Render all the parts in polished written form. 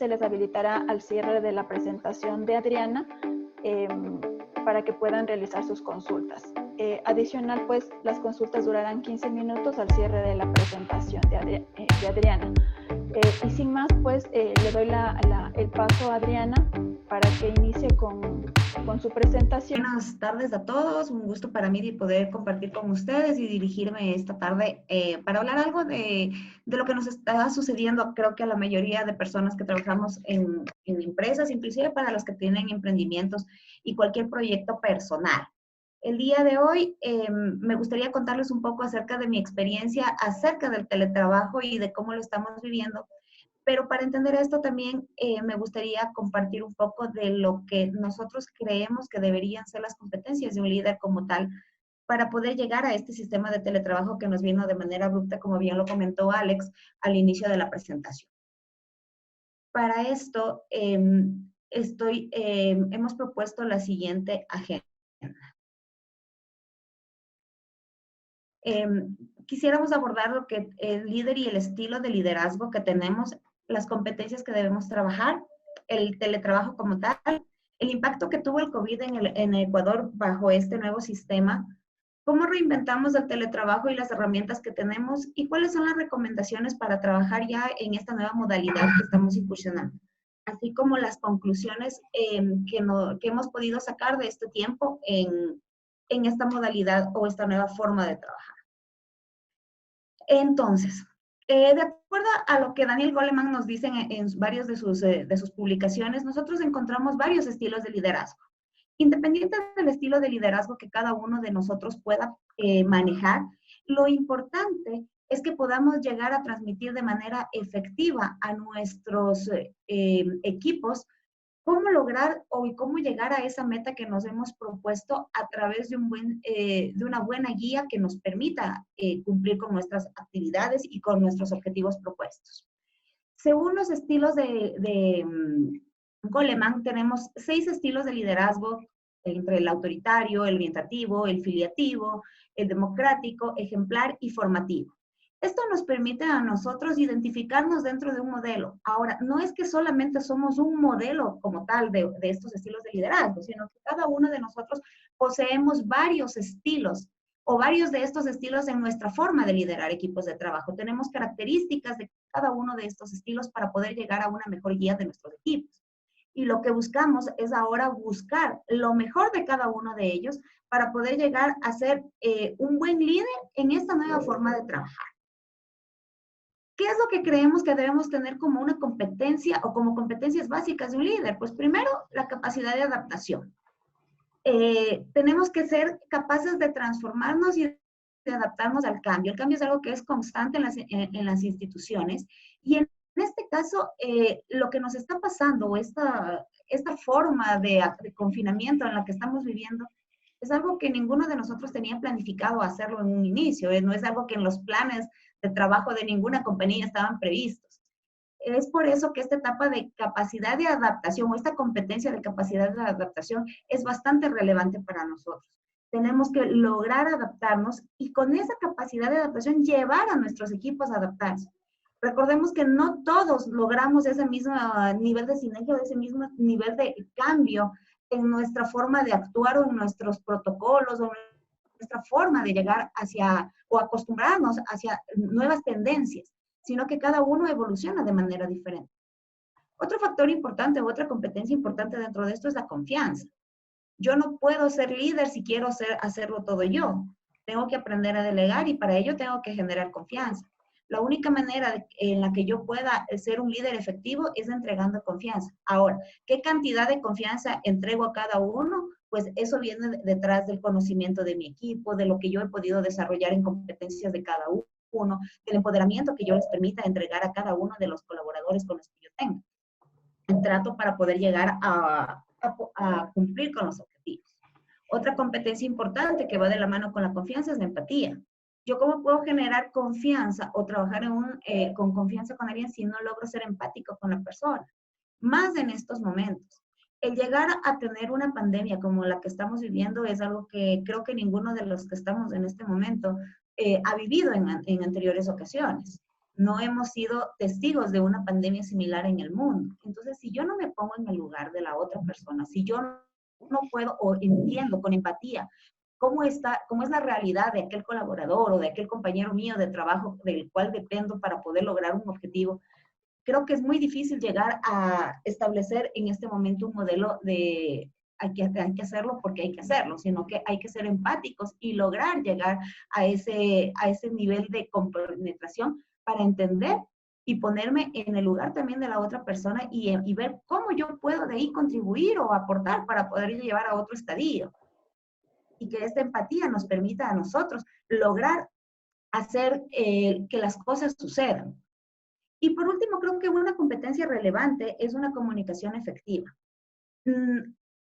se les habilitará al cierre de la presentación de Adriana para que puedan realizar sus consultas. Adicional, pues las consultas durarán 15 minutos al cierre de la presentación de Adriana. Y sin más, pues le doy el paso a Adriana para que inicie con su presentación. Buenas tardes a todos, un gusto para mí de poder compartir con ustedes y dirigirme esta tarde para hablar algo de lo que nos está sucediendo, creo que a la mayoría de personas que trabajamos en empresas, inclusive para los que tienen emprendimientos y cualquier proyecto personal. El día de hoy me gustaría contarles un poco acerca de mi experiencia, acerca del teletrabajo y de cómo lo estamos viviendo. Pero para entender esto también me gustaría compartir un poco de lo que nosotros creemos que deberían ser las competencias de un líder como tal para poder llegar a este sistema de teletrabajo que nos vino de manera abrupta, como bien lo comentó Alex al inicio de la presentación. Para esto, hemos propuesto la siguiente agenda. Quisiéramos abordar lo que el líder y el estilo de liderazgo que tenemos, las competencias que debemos trabajar, el teletrabajo como tal, el impacto que tuvo el COVID en Ecuador bajo este nuevo sistema, cómo reinventamos el teletrabajo y las herramientas que tenemos y cuáles son las recomendaciones para trabajar ya en esta nueva modalidad que estamos incursionando, así como las conclusiones que hemos podido sacar de este tiempo en esta modalidad o esta nueva forma de trabajar. Entonces, de acuerdo a lo que Daniel Goleman nos dice en varios de sus publicaciones, nosotros encontramos varios estilos de liderazgo. Independiente del estilo de liderazgo que cada uno de nosotros pueda manejar, lo importante es que podamos llegar a transmitir de manera efectiva a nuestros equipos cómo lograr y cómo llegar a esa meta que nos hemos propuesto a través de una buena guía que nos permita cumplir con nuestras actividades y con nuestros objetivos propuestos. Según los estilos de Goleman, tenemos 6 estilos de liderazgo entre el autoritario, el orientativo, el filiativo, el democrático, ejemplar y formativo. Esto nos permite a nosotros identificarnos dentro de un modelo. Ahora, no es que solamente somos un modelo como tal de estos estilos de liderazgo, sino que cada uno de nosotros poseemos varios estilos o varios de estos estilos en nuestra forma de liderar equipos de trabajo. Tenemos características de cada uno de estos estilos para poder llegar a una mejor guía de nuestros equipos. Y lo que buscamos es ahora buscar lo mejor de cada uno de ellos para poder llegar a ser un buen líder en esta nueva forma de trabajar. ¿Qué es lo que creemos que debemos tener como una competencia o como competencias básicas de un líder? Pues primero, la capacidad de adaptación. Tenemos que ser capaces de transformarnos y de adaptarnos al cambio. El cambio es algo que es constante en las instituciones y en este caso, lo que nos está pasando, esta forma de confinamiento en la que estamos viviendo, es algo que ninguno de nosotros tenía planificado hacerlo en un inicio, no es algo que en los planes de trabajo de ninguna compañía estaban previstos. Es por eso que esta etapa de capacidad de adaptación o esta competencia de capacidad de adaptación es bastante relevante para nosotros. Tenemos que lograr adaptarnos y con esa capacidad de adaptación llevar a nuestros equipos a adaptarse. Recordemos que no todos logramos ese mismo nivel de sinergia o ese mismo nivel de cambio en nuestra forma de actuar o en nuestros protocolos o en nuestra forma de llegar hacia o acostumbrarnos hacia nuevas tendencias, sino que cada uno evoluciona de manera diferente. Otro factor importante o otra competencia importante dentro de esto es la confianza. Yo no puedo ser líder si quiero hacerlo todo yo. Tengo que aprender a delegar y para ello tengo que generar confianza. La única manera en la que yo pueda ser un líder efectivo es entregando confianza. Ahora, ¿qué cantidad de confianza entrego a cada uno? Pues eso viene detrás del conocimiento de mi equipo, de lo que yo he podido desarrollar en competencias de cada uno, del empoderamiento que yo les permita entregar a cada uno de los colaboradores con los que yo tengo. El trato para poder llegar a cumplir con los objetivos. Otra competencia importante que va de la mano con la confianza es la empatía. ¿Yo cómo puedo generar confianza o trabajar con confianza con alguien si no logro ser empático con la persona? Más en estos momentos. El llegar a tener una pandemia como la que estamos viviendo es algo que creo que ninguno de los que estamos en este momento ha vivido en anteriores ocasiones. no hemos sido testigos de una pandemia similar en el mundo. Entonces, si yo no me pongo en el lugar de la otra persona, si yo no puedo o entiendo con empatía cómo es la realidad de aquel colaborador o de aquel compañero mío de trabajo del cual dependo para poder lograr un objetivo, creo que es muy difícil llegar a establecer en este momento un modelo de hay que hacerlo porque hay que hacerlo, sino que hay que ser empáticos y lograr llegar a ese nivel de compenetración para entender y ponerme en el lugar también de la otra persona y ver cómo yo puedo de ahí contribuir o aportar para poder llevar a otro estadio. Y que esta empatía nos permita a nosotros lograr hacer que las cosas sucedan. Y por último, creo que una competencia relevante es una comunicación efectiva.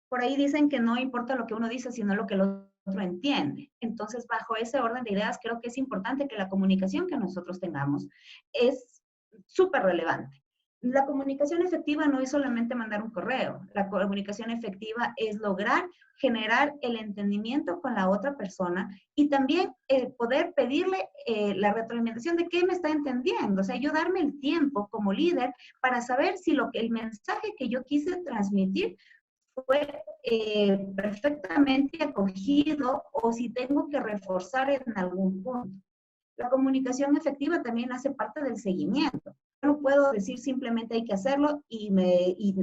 Por ahí dicen que no importa lo que uno dice, sino lo que el otro entiende. Entonces, bajo ese orden de ideas, creo que es importante que la comunicación que nosotros tengamos es súper relevante. La comunicación efectiva no es solamente mandar un correo. La comunicación efectiva es lograr generar el entendimiento con la otra persona y también poder pedirle la retroalimentación de qué me está entendiendo. O sea, yo darme el tiempo como líder para saber si el mensaje que yo quise transmitir fue perfectamente acogido o si tengo que reforzar en algún punto. La comunicación efectiva también hace parte del seguimiento. No puedo decir simplemente hay que hacerlo y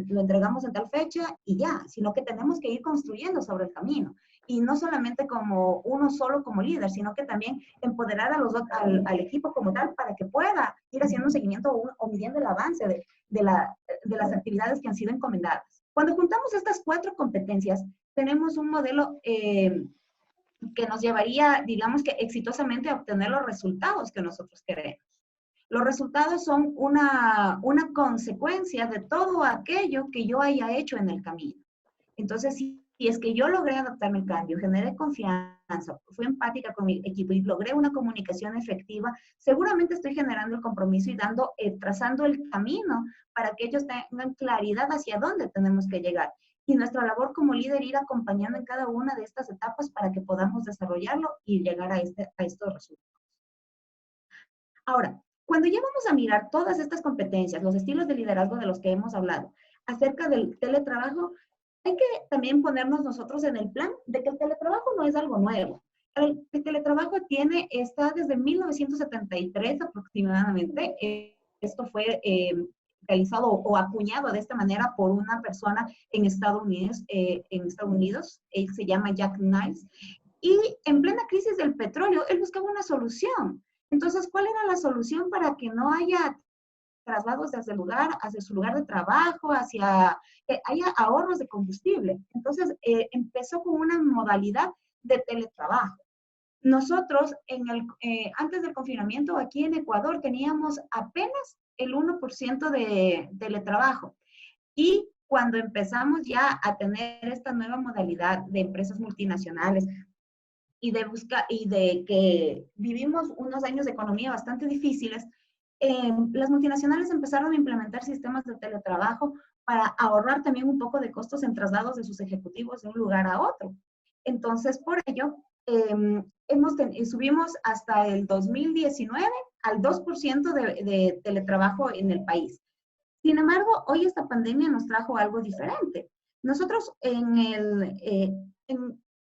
lo entregamos en tal fecha y ya, sino que tenemos que ir construyendo sobre el camino. Y no solamente como uno solo como líder, sino que también empoderar al equipo como tal para que pueda ir haciendo un seguimiento o midiendo el avance de las actividades que han sido encomendadas. Cuando juntamos estas 4 competencias, tenemos un modelo que nos llevaría, digamos que exitosamente a obtener los resultados que nosotros queremos. Los resultados son una consecuencia de todo aquello que yo haya hecho en el camino. Entonces, si es que yo logré adaptarme al cambio, generé confianza, fui empática con mi equipo y logré una comunicación efectiva, seguramente estoy generando el compromiso y trazando el camino para que ellos tengan claridad hacia dónde tenemos que llegar. Y nuestra labor como líder ir acompañando en cada una de estas etapas para que podamos desarrollarlo y llegar a estos resultados. Ahora, cuando ya vamos a mirar todas estas competencias, los estilos de liderazgo de los que hemos hablado, acerca del teletrabajo, hay que también ponernos nosotros en el plan de que el teletrabajo no es algo nuevo. El teletrabajo está desde 1973 aproximadamente. Esto fue realizado o acuñado de esta manera por una persona en Estados Unidos. Él se llama Jack Niles. Y en plena crisis del petróleo, él buscaba una solución. Entonces, ¿cuál era la solución para que no haya traslados desde el lugar hacia su lugar de trabajo, que haya ahorros de combustible? Entonces, empezó con una modalidad de teletrabajo. Nosotros, antes del confinamiento, aquí en Ecuador, teníamos apenas el 1% de teletrabajo. Y cuando empezamos ya a tener esta nueva modalidad de empresas multinacionales, y de que vivimos unos años de economía bastante difíciles, las multinacionales empezaron a implementar sistemas de teletrabajo para ahorrar también un poco de costos en traslados de sus ejecutivos de un lugar a otro. Entonces, por ello, subimos hasta el 2019 al 2% de teletrabajo en el país. Sin embargo, hoy esta pandemia nos trajo algo diferente. Nosotros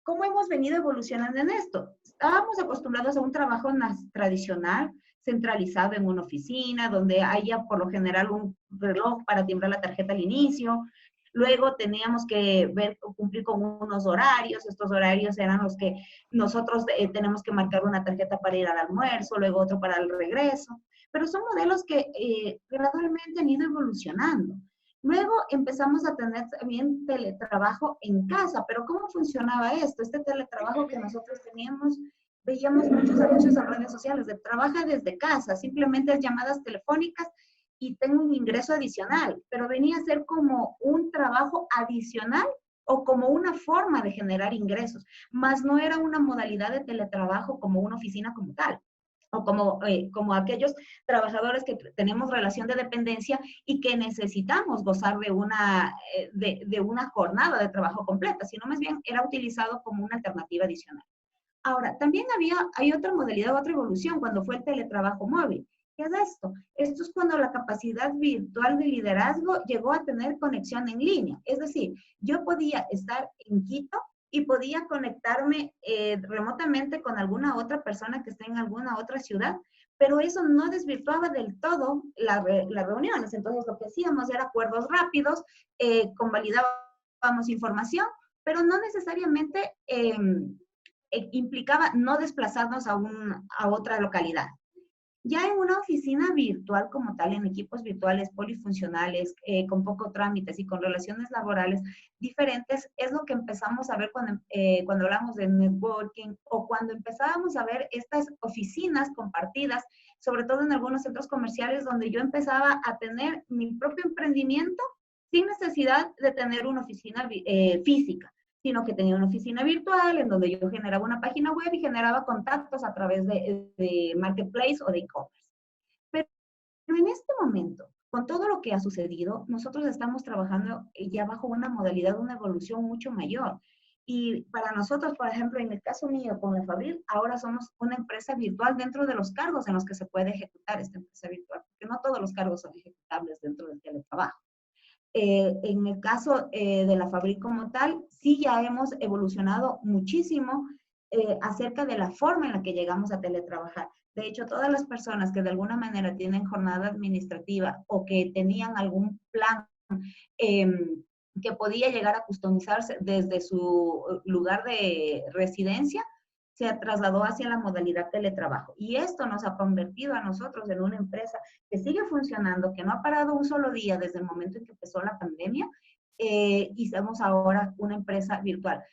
¿cómo hemos venido evolucionando en esto? Estábamos acostumbrados a un trabajo más tradicional, centralizado en una oficina, donde haya por lo general un reloj para timbrar la tarjeta al inicio. Luego teníamos que cumplir con unos horarios. Estos horarios eran los que nosotros tenemos que marcar una tarjeta para ir al almuerzo, luego otro para el regreso. Pero son modelos que gradualmente han ido evolucionando. Luego empezamos a tener también teletrabajo en casa, pero ¿cómo funcionaba esto? Este teletrabajo que nosotros teníamos, veíamos muchos anuncios en redes sociales de trabaja desde casa, simplemente es llamadas telefónicas y tengo un ingreso adicional, pero venía a ser como un trabajo adicional o como una forma de generar ingresos, más no era una modalidad de teletrabajo como una oficina como tal, o como aquellos trabajadores que tenemos relación de dependencia y que necesitamos gozar de una jornada de trabajo completa, sino más bien era utilizado como una alternativa adicional. Ahora, también hay otra modalidad, otra evolución cuando fue el teletrabajo móvil. ¿Qué es esto? Esto es cuando la capacidad virtual de liderazgo llegó a tener conexión en línea. Es decir, yo podía estar en Quito y podía conectarme remotamente con alguna otra persona que esté en alguna otra ciudad, pero eso no desvirtuaba del todo las reuniones. Entonces, lo que hacíamos era acuerdos rápidos, convalidábamos información, pero no necesariamente implicaba no desplazarnos a otra localidad. Ya en una oficina virtual como tal, en equipos virtuales polifuncionales, con poco trámites y con relaciones laborales diferentes, es lo que empezamos a ver cuando hablamos de networking o cuando empezábamos a ver estas oficinas compartidas, sobre todo en algunos centros comerciales donde yo empezaba a tener mi propio emprendimiento sin necesidad de tener una oficina física, sino que tenía una oficina virtual en donde yo generaba una página web y generaba contactos a través de Marketplace o de e-commerce. Pero en este momento, con todo lo que ha sucedido, nosotros estamos trabajando ya bajo una modalidad, una evolución mucho mayor. Y para nosotros, por ejemplo, en el caso mío con la Fabril, ahora somos una empresa virtual dentro de los cargos en los que se puede ejecutar esta empresa virtual, porque no todos los cargos son ejecutables dentro del teletrabajo. En el caso de la Fabril como tal, sí ya hemos evolucionado muchísimo acerca de la forma en la que llegamos a teletrabajar. De hecho, todas las personas que de alguna manera tienen jornada administrativa o que tenían algún plan que podía llegar a customizarse desde su lugar de residencia, se trasladó hacia la modalidad teletrabajo. Y esto nos ha convertido a nosotros en una empresa que sigue funcionando, que no ha parado un solo día desde el momento en que empezó la pandemia, y somos ahora una empresa virtual.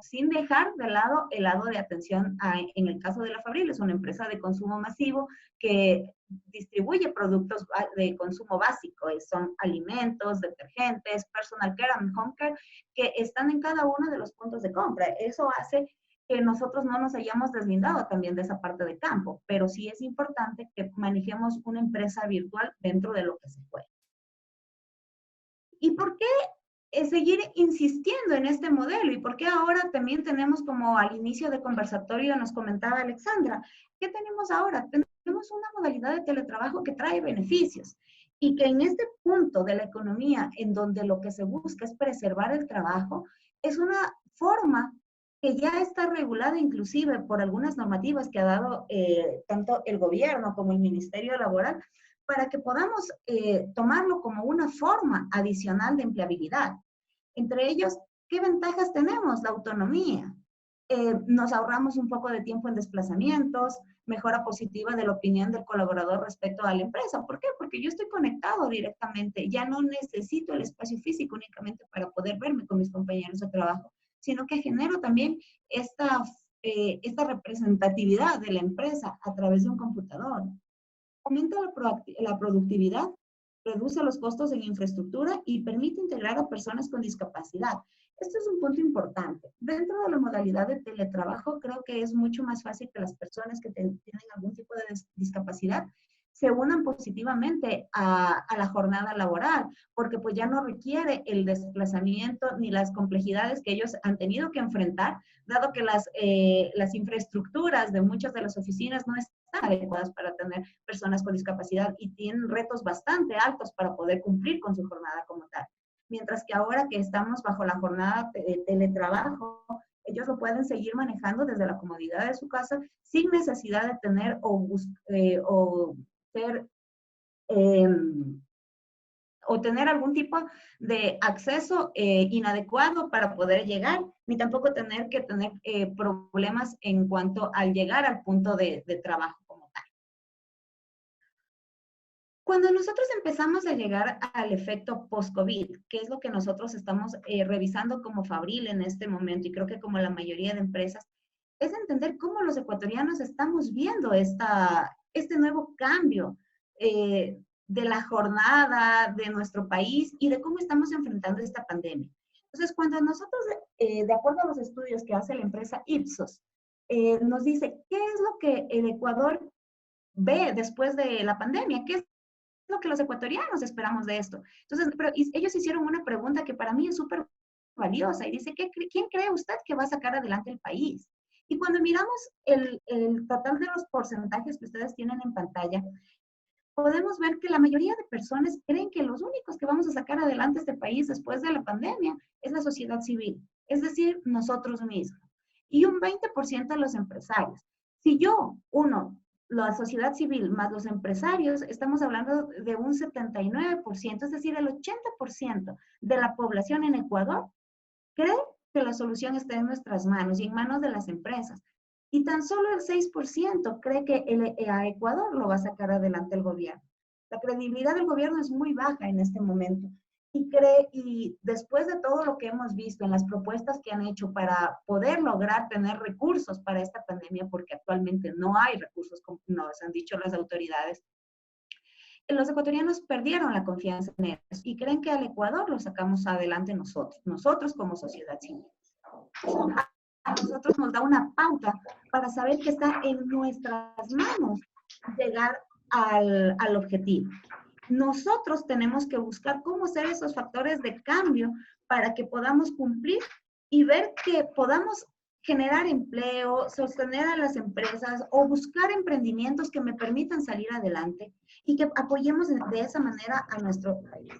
Sin dejar de lado el lado de atención en el caso de la Fabril, es una empresa de consumo masivo que distribuye productos de consumo básico, son alimentos, detergentes, personal care and home care, que están en cada uno de los puntos de compra. Eso hace que nosotros no nos hayamos deslindado también de esa parte de campo, pero sí es importante que manejemos una empresa virtual dentro de lo que se puede. ¿Y por qué seguir insistiendo en este modelo? ¿Y por qué ahora también tenemos, como al inicio de conversatorio nos comentaba Alexandra, qué tenemos ahora? Tenemos una modalidad de teletrabajo que trae beneficios y que en este punto de la economía en donde lo que se busca es preservar el trabajo, es una forma que ya está regulada inclusive por algunas normativas que ha dado tanto el gobierno como el Ministerio Laboral, para que podamos tomarlo como una forma adicional de empleabilidad. Entre ellos, ¿qué ventajas tenemos? La autonomía. Nos ahorramos un poco de tiempo en desplazamientos, mejora positiva de la opinión del colaborador respecto a la empresa. ¿Por qué? Porque yo estoy conectado directamente, ya no necesito el espacio físico únicamente para poder verme con mis compañeros de trabajo, sino que genero también esta representatividad de la empresa a través de un computador. Aumenta la productividad, reduce los costos en infraestructura y permite integrar a personas con discapacidad. Esto es un punto importante. Dentro de la modalidad de teletrabajo, creo que es mucho más fácil que las personas que tienen algún tipo de discapacidad se unan positivamente a la jornada laboral, porque pues ya no requiere el desplazamiento ni las complejidades que ellos han tenido que enfrentar, dado que las infraestructuras de muchas de las oficinas no están adecuadas para tener personas con discapacidad y tienen retos bastante altos para poder cumplir con su jornada como tal. Mientras que ahora que estamos bajo la jornada de teletrabajo, ellos lo pueden seguir manejando desde la comodidad de su casa sin necesidad de tener o tener algún tipo de acceso inadecuado para poder llegar, ni tampoco tener que tener problemas en cuanto al llegar al punto de trabajo como tal. Cuando nosotros empezamos a llegar al efecto post-COVID, que es lo que nosotros estamos revisando como Fabril en este momento, y creo que como la mayoría de empresas, es entender cómo los ecuatorianos estamos viendo este nuevo cambio de la jornada de nuestro país y de cómo estamos enfrentando esta pandemia. Entonces, cuando nosotros, de acuerdo a los estudios que hace la empresa Ipsos, nos dice qué es lo que el Ecuador ve después de la pandemia, qué es lo que los ecuatorianos esperamos de esto. Entonces, pero ellos hicieron una pregunta que para mí es súper valiosa y dice, ¿quién cree usted que va a sacar adelante el país? Y cuando miramos el total de los porcentajes que ustedes tienen en pantalla, podemos ver que la mayoría de personas creen que los únicos que vamos a sacar adelante este país después de la pandemia es la sociedad civil, es decir, nosotros mismos. Y un 20% de los empresarios. Si yo uno la sociedad civil más los empresarios, estamos hablando de un 79%, es decir, el 80% de la población en Ecuador cree que la solución está en nuestras manos y en manos de las empresas. Y tan solo el 6% cree que a Ecuador lo va a sacar adelante el gobierno. La credibilidad del gobierno es muy baja en este momento. Y después de todo lo que hemos visto en las propuestas que han hecho para poder lograr tener recursos para esta pandemia, porque actualmente no hay recursos, como nos han dicho las autoridades, los ecuatorianos perdieron la confianza en ellos y creen que al Ecuador lo sacamos adelante nosotros como sociedad civil. A nosotros nos da una pauta para saber que está en nuestras manos llegar al objetivo. Nosotros tenemos que buscar cómo ser esos factores de cambio para que podamos cumplir y ver que podamos generar empleo, sostener a las empresas o buscar emprendimientos que me permitan salir adelante y que apoyemos de esa manera a nuestro país.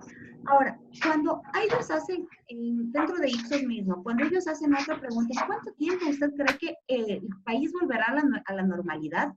Ahora, cuando ellos hacen, dentro de Ipsos mismo, cuando ellos hacen otra pregunta, ¿en cuánto tiempo usted cree que el país volverá a la normalidad?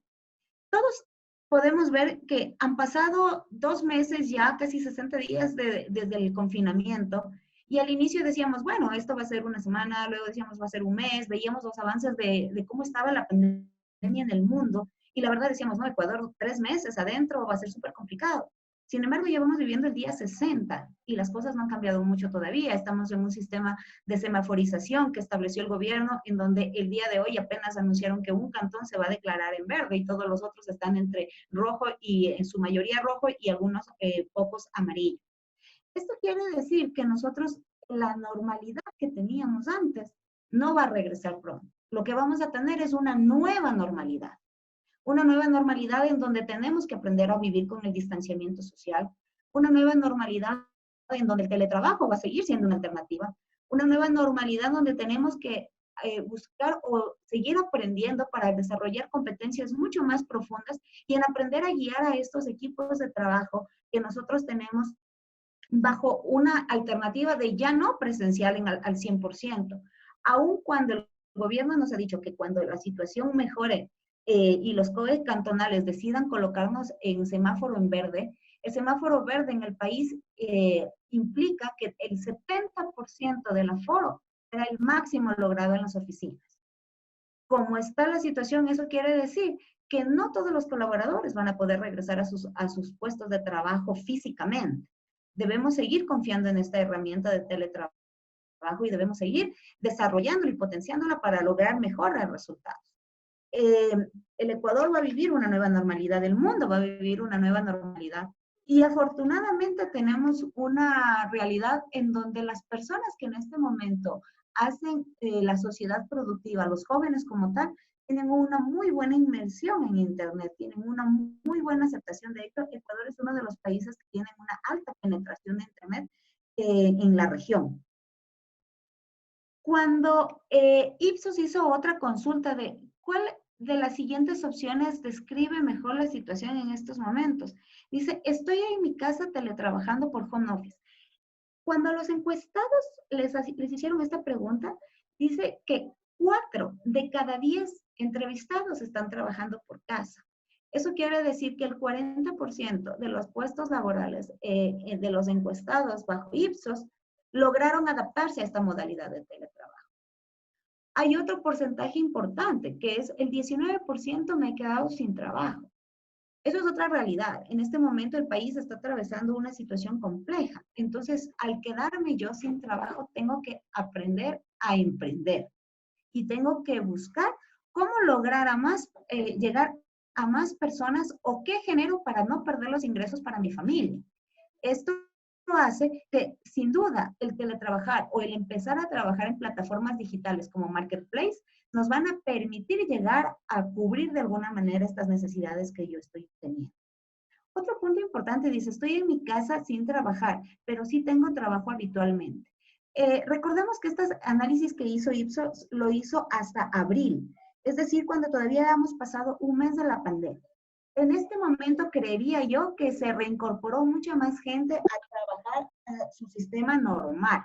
Todos podemos ver que han pasado 2 meses ya, casi 60 días desde el confinamiento, y al inicio decíamos, bueno, esto va a ser una semana, luego decíamos va a ser un mes, veíamos los avances de cómo estaba la pandemia en el mundo, y la verdad decíamos, no, Ecuador 3 meses adentro va a ser súper complicado. Sin embargo, ya vamos viviendo el día 60 y las cosas no han cambiado mucho todavía. Estamos en un sistema de semaforización que estableció el gobierno, en donde el día de hoy apenas anunciaron que un cantón se va a declarar en verde y todos los otros están entre rojo y en su mayoría rojo y algunos pocos amarillos. Esto quiere decir que nosotros la normalidad que teníamos antes no va a regresar pronto. Lo que vamos a tener es una nueva normalidad en donde tenemos que aprender a vivir con el distanciamiento social, una nueva normalidad en donde el teletrabajo va a seguir siendo una alternativa, una nueva normalidad donde tenemos que buscar o seguir aprendiendo para desarrollar competencias mucho más profundas y en aprender a guiar a estos equipos de trabajo que nosotros tenemos bajo una alternativa de ya no presencial al 100%, aun cuando el gobierno nos ha dicho que cuando la situación mejore y los COE cantonales decidan colocarnos en semáforo en verde, el semáforo verde en el país implica que el 70% del aforo será el máximo logrado en las oficinas. Como está la situación, eso quiere decir que no todos los colaboradores van a poder regresar a sus puestos de trabajo físicamente. Debemos seguir confiando en esta herramienta de teletrabajo y debemos seguir desarrollándola y potenciándola para lograr mejores resultados. El Ecuador va a vivir una nueva normalidad, el mundo va a vivir una nueva normalidad. Y afortunadamente tenemos una realidad en donde las personas que en este momento hacen la sociedad productiva, los jóvenes como tal, tienen una muy buena inmersión en Internet, tienen una muy buena aceptación. De hecho, Ecuador es uno de los países que tienen una alta penetración de Internet en la región. Cuando Ipsos hizo otra consulta de cuál de las siguientes opciones describe mejor la situación en estos momentos, dice, estoy en mi casa teletrabajando por home office. Cuando los encuestados les hicieron esta pregunta, dice que 4 de cada 10 entrevistados están trabajando por casa. Eso quiere decir que el 40% de los puestos laborales de los encuestados bajo Ipsos lograron adaptarse a esta modalidad de teletrabajo. Hay otro porcentaje importante, que es el 19% me he quedado sin trabajo. Eso es otra realidad. En este momento el país está atravesando una situación compleja. Entonces, al quedarme yo sin trabajo, tengo que aprender a emprender y tengo que buscar cómo lograr llegar a más personas o qué genero para no perder los ingresos para mi familia. Esto hace que, sin duda, el teletrabajar o el empezar a trabajar en plataformas digitales como Marketplace nos van a permitir llegar a cubrir de alguna manera estas necesidades que yo estoy teniendo. Otro punto importante dice, estoy en mi casa sin trabajar, pero sí tengo trabajo habitualmente. Recordemos que este análisis que hizo Ipsos lo hizo hasta abril, es decir, cuando todavía habíamos pasado un mes de la pandemia. En este momento creería yo que se reincorporó mucha más gente a trabajar su sistema normal.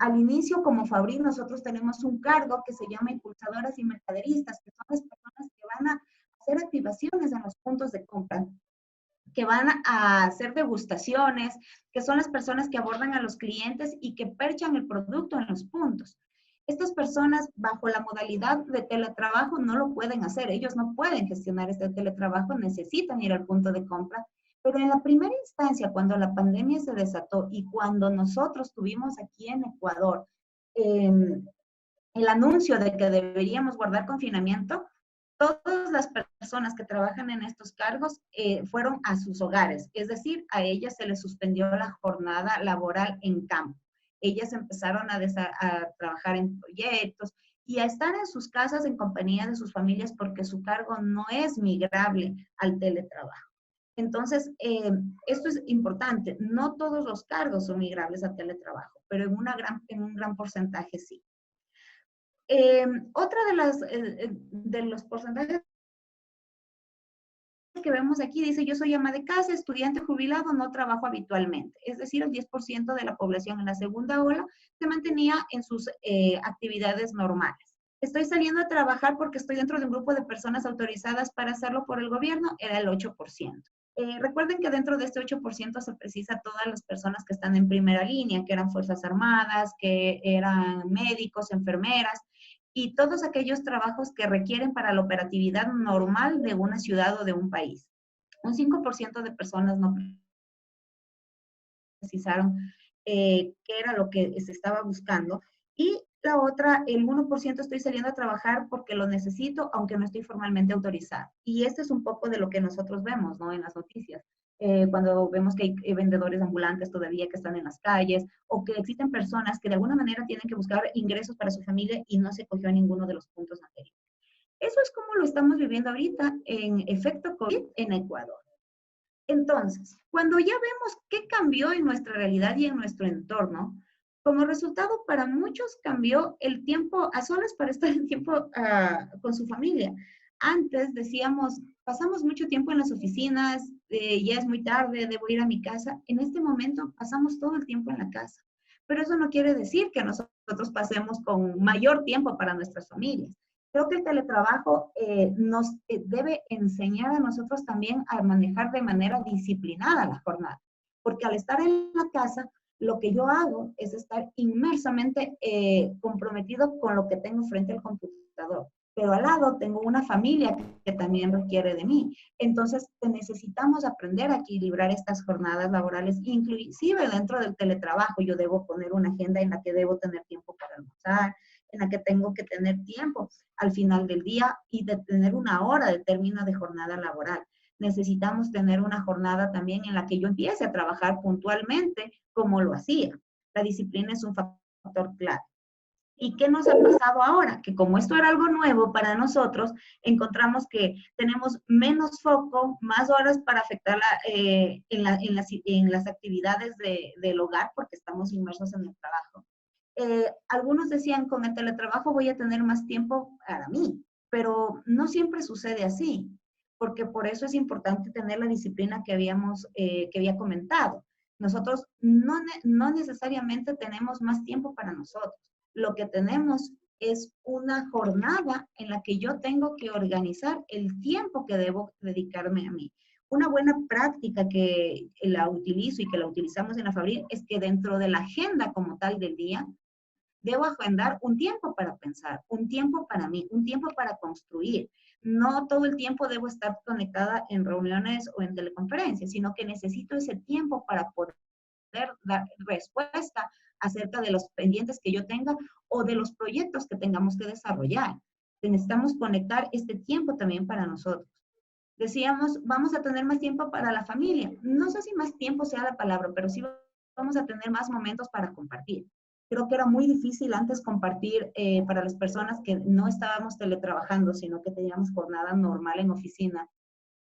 Al inicio, como Fabri, nosotros tenemos un cargo que se llama impulsadoras y mercaderistas, que son las personas que van a hacer activaciones en los puntos de compra, que van a hacer degustaciones, que son las personas que abordan a los clientes y que perchan el producto en los puntos. Estas personas, bajo la modalidad de teletrabajo, no lo pueden hacer. Ellos no pueden gestionar este teletrabajo, necesitan ir al punto de compra. Pero en la primera instancia, cuando la pandemia se desató y cuando nosotros tuvimos aquí en Ecuador el anuncio de que deberíamos guardar confinamiento, todas las personas que trabajan en estos cargos fueron a sus hogares, es decir, a ellas se les suspendió la jornada laboral en campo. Ellas empezaron a trabajar en proyectos y a estar en sus casas en compañía de sus familias porque su cargo no es migrable al teletrabajo. Entonces, esto es importante. No todos los cargos son migrables al teletrabajo, pero en un gran porcentaje sí. Otra de los porcentajes que vemos aquí dice, yo soy ama de casa, estudiante jubilado, no trabajo habitualmente. Es decir, el 10% de la población en la segunda ola se mantenía en sus actividades normales. Estoy saliendo a trabajar porque estoy dentro de un grupo de personas autorizadas para hacerlo por el gobierno, era el 8%. Recuerden que dentro de este 8% se precisa todas las personas que están en primera línea, que eran Fuerzas Armadas, que eran médicos, enfermeras, y todos aquellos trabajos que requieren para la operatividad normal de una ciudad o de un país. Un 5% de personas no precisaron qué era lo que se estaba buscando. Y la otra, el 1% estoy saliendo a trabajar porque lo necesito, aunque no estoy formalmente autorizada. Y este es un poco de lo que nosotros vemos, ¿no? En las noticias. Cuando vemos que hay vendedores ambulantes todavía que están en las calles, o que existen personas que de alguna manera tienen que buscar ingresos para su familia y no se cogió a ninguno de los puntos anteriores. Eso es como lo estamos viviendo ahorita en efecto COVID en Ecuador. Entonces, cuando ya vemos qué cambió en nuestra realidad y en nuestro entorno, como resultado para muchos cambió el tiempo a solas para estar en tiempo con su familia. Antes decíamos, pasamos mucho tiempo en las oficinas, ya es muy tarde, debo ir a mi casa. En este momento pasamos todo el tiempo en la casa. Pero eso no quiere decir que nosotros pasemos con mayor tiempo para nuestras familias. Creo que el teletrabajo nos debe enseñar a nosotros también a manejar de manera disciplinada la jornada. Porque al estar en la casa, lo que yo hago es estar inmersamente comprometido con lo que tengo frente al computador. Pero al lado tengo una familia que también requiere de mí. Entonces, necesitamos aprender a equilibrar estas jornadas laborales, inclusive dentro del teletrabajo. Yo debo poner una agenda en la que debo tener tiempo para almorzar, en la que tengo que tener tiempo al final del día y de tener una hora de término de jornada laboral. Necesitamos tener una jornada también en la que yo empiece a trabajar puntualmente como lo hacía. La disciplina es un factor clave. ¿Y qué nos ha pasado ahora? Que como esto era algo nuevo para nosotros, encontramos que tenemos menos foco, más horas para afectar en las actividades del hogar porque estamos inmersos en el trabajo. Algunos decían, con el teletrabajo voy a tener más tiempo para mí, pero no siempre sucede así, porque por eso es importante tener la disciplina que había comentado. Nosotros no necesariamente tenemos más tiempo para nosotros. Lo que tenemos es una jornada en la que yo tengo que organizar el tiempo que debo dedicarme a mí. Una buena práctica que la utilizo y que la utilizamos en la Fabri es que dentro de la agenda como tal del día, debo agendar un tiempo para pensar, un tiempo para mí, un tiempo para construir. No todo el tiempo debo estar conectada en reuniones o en teleconferencias, sino que necesito ese tiempo para poder dar respuesta acerca de los pendientes que yo tenga o de los proyectos que tengamos que desarrollar. Necesitamos conectar este tiempo también para nosotros. Decíamos, vamos a tener más tiempo para la familia. No sé si más tiempo sea la palabra, pero sí vamos a tener más momentos para compartir. Creo que era muy difícil antes compartir para las personas que no estábamos teletrabajando, sino que teníamos jornada normal en oficina.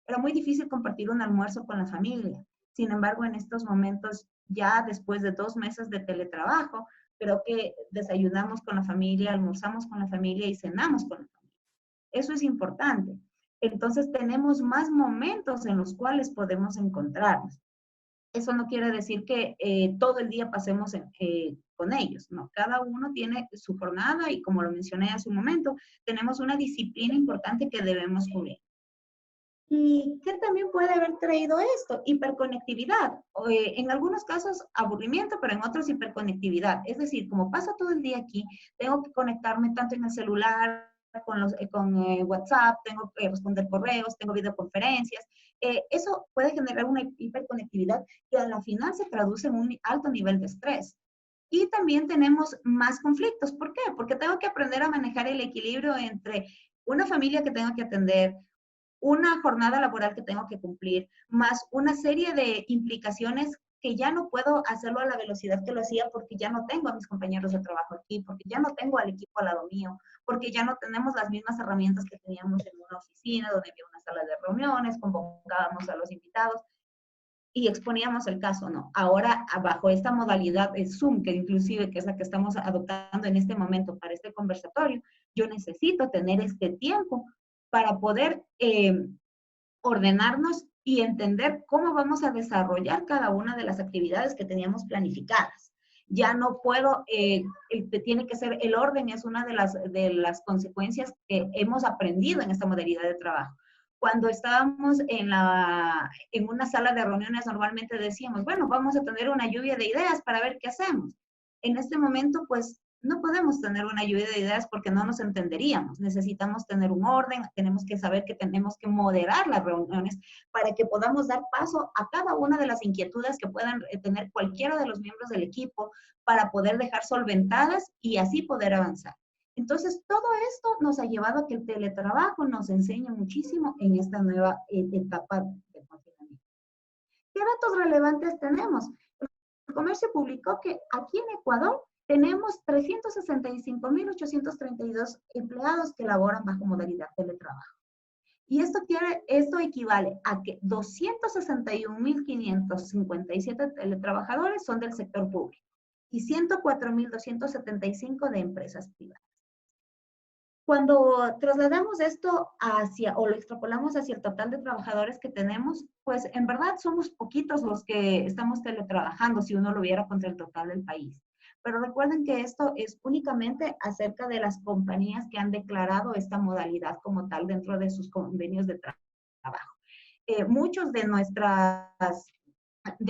Era muy difícil compartir un almuerzo con la familia. Sin embargo, en estos momentos, ya después de 2 meses de teletrabajo, creo que desayunamos con la familia, almorzamos con la familia y cenamos con la familia. Eso es importante. entonces tenemos más momentos en los cuales podemos encontrarnos. Eso no quiere decir que todo el día pasemos con ellos, ¿no? Cada uno tiene su jornada y como lo mencioné hace un momento, tenemos una disciplina importante que debemos cubrir. ¿Y qué también puede haber traído esto? Hiperconectividad. En algunos casos aburrimiento, pero en otros hiperconectividad. Es decir, como pasa todo el día aquí, tengo que conectarme tanto en el celular, con WhatsApp, tengo que responder correos, tengo videoconferencias. Eso puede generar una hiperconectividad que a la final se traduce en un alto nivel de estrés. Y también tenemos más conflictos. ¿Por qué? Porque tengo que aprender a manejar el equilibrio entre una familia que tengo que atender, una jornada laboral que tengo que cumplir, más una serie de implicaciones que ya no puedo hacerlo a la velocidad que lo hacía porque ya no tengo a mis compañeros de trabajo aquí, porque ya no tengo al equipo al lado mío, porque ya no tenemos las mismas herramientas que teníamos en una oficina donde había una sala de reuniones, convocábamos a los invitados y exponíamos el caso, ¿no? Ahora, bajo esta modalidad de Zoom, que inclusive que es la que estamos adoptando en este momento para este conversatorio, yo necesito tener este tiempo para poder ordenarnos y entender cómo vamos a desarrollar cada una de las actividades que teníamos planificadas. Ya no puedo, tiene que ser el orden, es una de las consecuencias que hemos aprendido en esta modalidad de trabajo. Cuando estábamos en una sala de reuniones, normalmente decíamos, bueno, vamos a tener una lluvia de ideas para ver qué hacemos. En este momento, pues, no podemos tener una lluvia de ideas porque no nos entenderíamos. Necesitamos tener un orden, tenemos que saber que tenemos que moderar las reuniones para que podamos dar paso a cada una de las inquietudes que puedan tener cualquiera de los miembros del equipo para poder dejar solventadas y así poder avanzar. Entonces, todo esto nos ha llevado a que el teletrabajo nos enseñe muchísimo en esta nueva etapa de confinamiento. ¿Qué datos relevantes tenemos? El comercio publicó que aquí en Ecuador tenemos 365.832 empleados que laboran bajo modalidad teletrabajo. Y esto equivale a que 261.557 teletrabajadores son del sector público y 104.275 de empresas privadas. Cuando trasladamos esto o lo extrapolamos hacia el total de trabajadores que tenemos, pues en verdad somos poquitos los que estamos teletrabajando si uno lo viera contra el total del país. Pero recuerden que esto es únicamente acerca de las compañías que han declarado esta modalidad como tal dentro de sus convenios de trabajo. Muchos de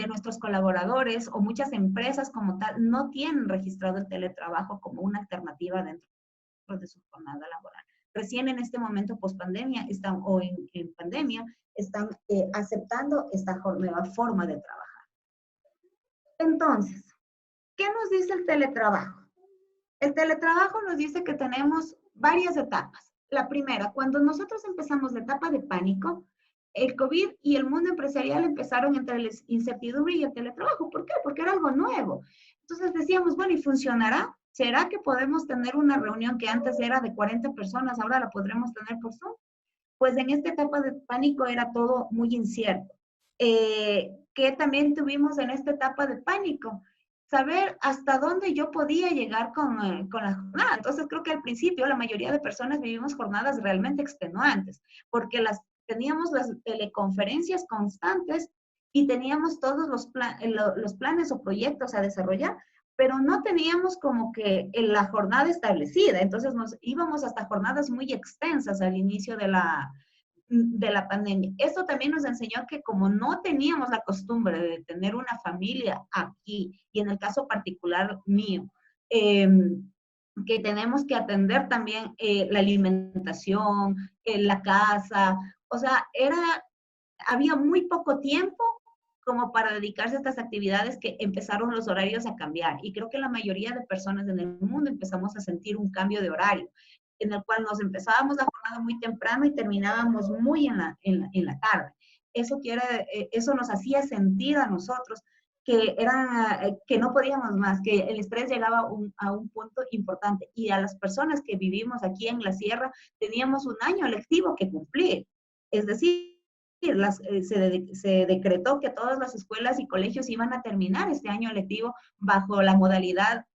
nuestros colaboradores o muchas empresas como tal no tienen registrado el teletrabajo como una alternativa dentro de su jornada laboral. Recién en este momento post-pandemia o en pandemia están aceptando esta nueva forma de trabajar. Entonces, ¿qué nos dice el teletrabajo? El teletrabajo nos dice que tenemos varias etapas. La primera, cuando nosotros empezamos la etapa de pánico, el COVID y el mundo empresarial empezaron entre la incertidumbre y el teletrabajo. ¿Por qué? Porque era algo nuevo. Entonces decíamos, bueno, ¿y funcionará? ¿Será que podemos tener una reunión que antes era de 40 personas, ahora la podremos tener por Zoom? Pues en esta etapa de pánico era todo muy incierto. ¿Qué también tuvimos en esta etapa de pánico? Saber hasta dónde yo podía llegar con la jornada. Entonces creo que al principio la mayoría de personas vivimos jornadas realmente extenuantes, porque teníamos las teleconferencias constantes y teníamos todos los planes o proyectos a desarrollar, pero no teníamos como que la jornada establecida. Entonces nos íbamos hasta jornadas muy extensas al inicio de la pandemia. Esto también nos enseñó que como no teníamos la costumbre de tener una familia aquí, y en el caso particular mío, que tenemos que atender también la alimentación, la casa, o sea, había muy poco tiempo como para dedicarse a estas actividades que empezaron los horarios a cambiar. Y creo que la mayoría de personas en el mundo empezamos a sentir un cambio de horario, en el cual nos empezábamos la jornada muy temprano y terminábamos muy en la tarde. Eso nos hacía sentir a nosotros que no podíamos más, que el estrés llegaba a un punto importante. Y a las personas que vivimos aquí en la sierra, teníamos un año lectivo que cumplir. Es decir, se decretó que todas las escuelas y colegios iban a terminar este año lectivo bajo la modalidad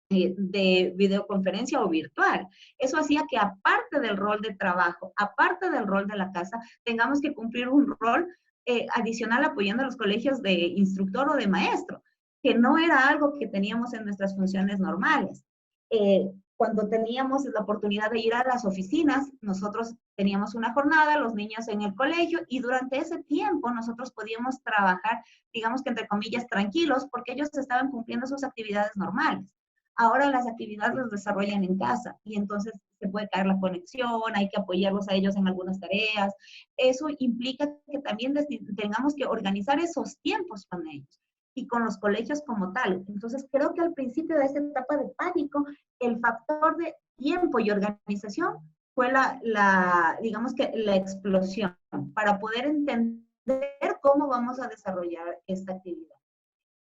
de videoconferencia o virtual. Eso hacía que aparte del rol de trabajo, aparte del rol de la casa, tengamos que cumplir un rol adicional apoyando a los colegios de instructor o de maestro, que no era algo que teníamos en nuestras funciones normales. Cuando teníamos la oportunidad de ir a las oficinas, nosotros teníamos una jornada, los niños en el colegio, y durante ese tiempo nosotros podíamos trabajar, digamos que entre comillas, tranquilos, porque ellos estaban cumpliendo sus actividades normales. Ahora las actividades las desarrollan en casa y entonces se puede caer la conexión, hay que apoyarlos a ellos en algunas tareas. Eso implica que también tengamos que organizar esos tiempos con ellos y con los colegios como tal. Entonces creo que al principio de esta etapa de pánico, el factor de tiempo y organización fue digamos que la explosión para poder entender cómo vamos a desarrollar esta actividad.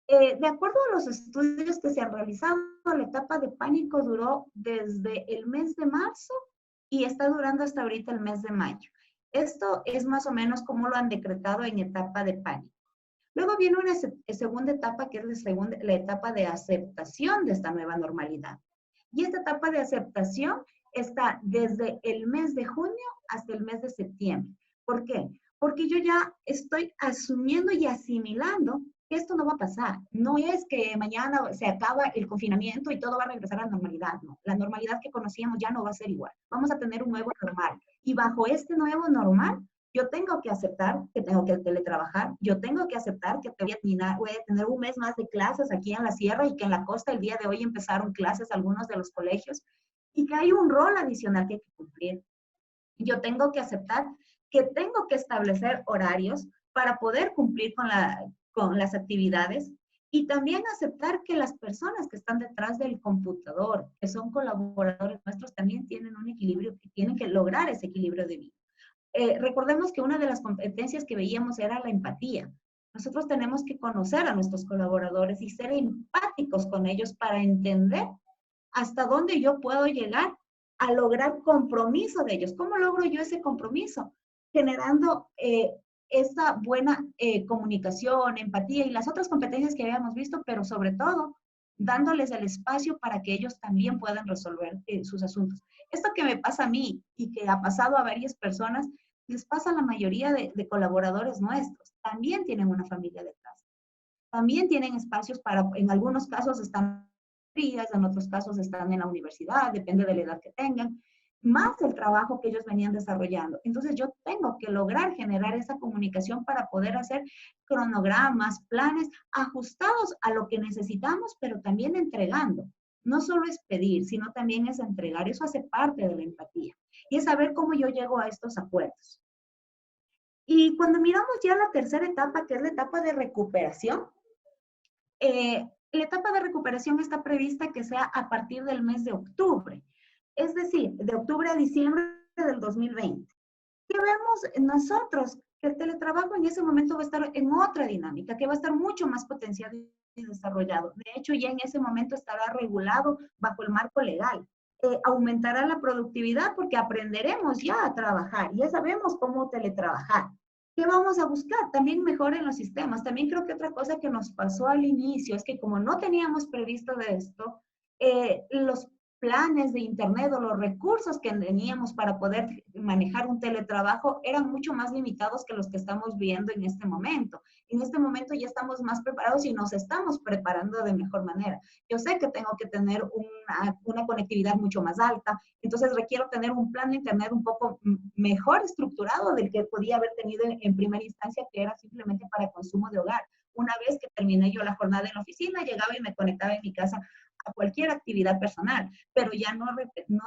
De acuerdo a los estudios que se han realizado, la etapa de pánico duró desde el mes de marzo y está durando hasta ahorita el mes de mayo. Esto es más o menos como lo han decretado en etapa de pánico. Luego viene una segunda etapa, que es la etapa de aceptación de esta nueva normalidad. Y esta etapa de aceptación está desde el mes de junio hasta el mes de septiembre. ¿Por qué? Porque yo ya estoy asumiendo y asimilando que esto no va a pasar. No es que mañana se acaba el confinamiento y todo va a regresar a la normalidad, no. La normalidad que conocíamos ya no va a ser igual. Vamos a tener un nuevo normal. Y bajo este nuevo normal, yo tengo que aceptar que tengo que teletrabajar, yo tengo que aceptar que voy a tener un mes más de clases aquí en la sierra y que en la costa el día de hoy empezaron clases algunos de los colegios y que hay un rol adicional que hay que cumplir. Yo tengo que aceptar que tengo que establecer horarios para poder cumplir con las actividades y también aceptar que las personas que están detrás del computador, que son colaboradores nuestros, también tienen un equilibrio, que tienen que lograr ese equilibrio de vida. Recordemos que una de las competencias que veíamos era la empatía. Nosotros tenemos que conocer a nuestros colaboradores y ser empáticos con ellos para entender hasta dónde yo puedo llegar a lograr compromiso de ellos. ¿Cómo logro yo ese compromiso? Generando esa buena comunicación, empatía y las otras competencias que habíamos visto, pero sobre todo dándoles el espacio para que ellos también puedan resolver sus asuntos. Esto que me pasa a mí y que ha pasado a varias personas, les pasa a la mayoría de colaboradores nuestros. También tienen una familia detrás. También tienen espacios para, en algunos casos están frías, en otros casos están en la universidad, depende de la edad que tengan, más el trabajo que ellos venían desarrollando. Entonces yo tengo que lograr generar esa comunicación para poder hacer cronogramas, planes ajustados a lo que necesitamos, pero también entregando. No solo es pedir, sino también es entregar. Eso hace parte de la empatía. Y es saber cómo yo llego a estos acuerdos. Y cuando miramos ya la tercera etapa, que es la etapa de recuperación, la etapa de recuperación está prevista que sea a partir del mes de octubre. Es decir, de octubre a diciembre del 2020. ¿Qué vemos nosotros? Que el teletrabajo en ese momento va a estar en otra dinámica, que va a estar mucho más potenciado y desarrollado. De hecho, ya en ese momento estará regulado bajo el marco legal. Aumentará la productividad porque aprenderemos ya a trabajar, ya sabemos cómo teletrabajar. ¿Qué vamos a buscar? También mejoren los sistemas. También creo que otra cosa que nos pasó al inicio es que como no teníamos previsto de esto, los planes de internet o los recursos que teníamos para poder manejar un teletrabajo eran mucho más limitados que los que estamos viendo en este momento. En este momento ya estamos más preparados y nos estamos preparando de mejor manera. Yo sé que tengo que tener una conectividad mucho más alta, entonces requiero tener un plan de internet un poco mejor estructurado del que podía haber tenido en primera instancia, que era simplemente para consumo de hogar. Una vez que terminé yo la jornada en la oficina, llegaba y me conectaba en mi casa a cualquier actividad personal, pero ya no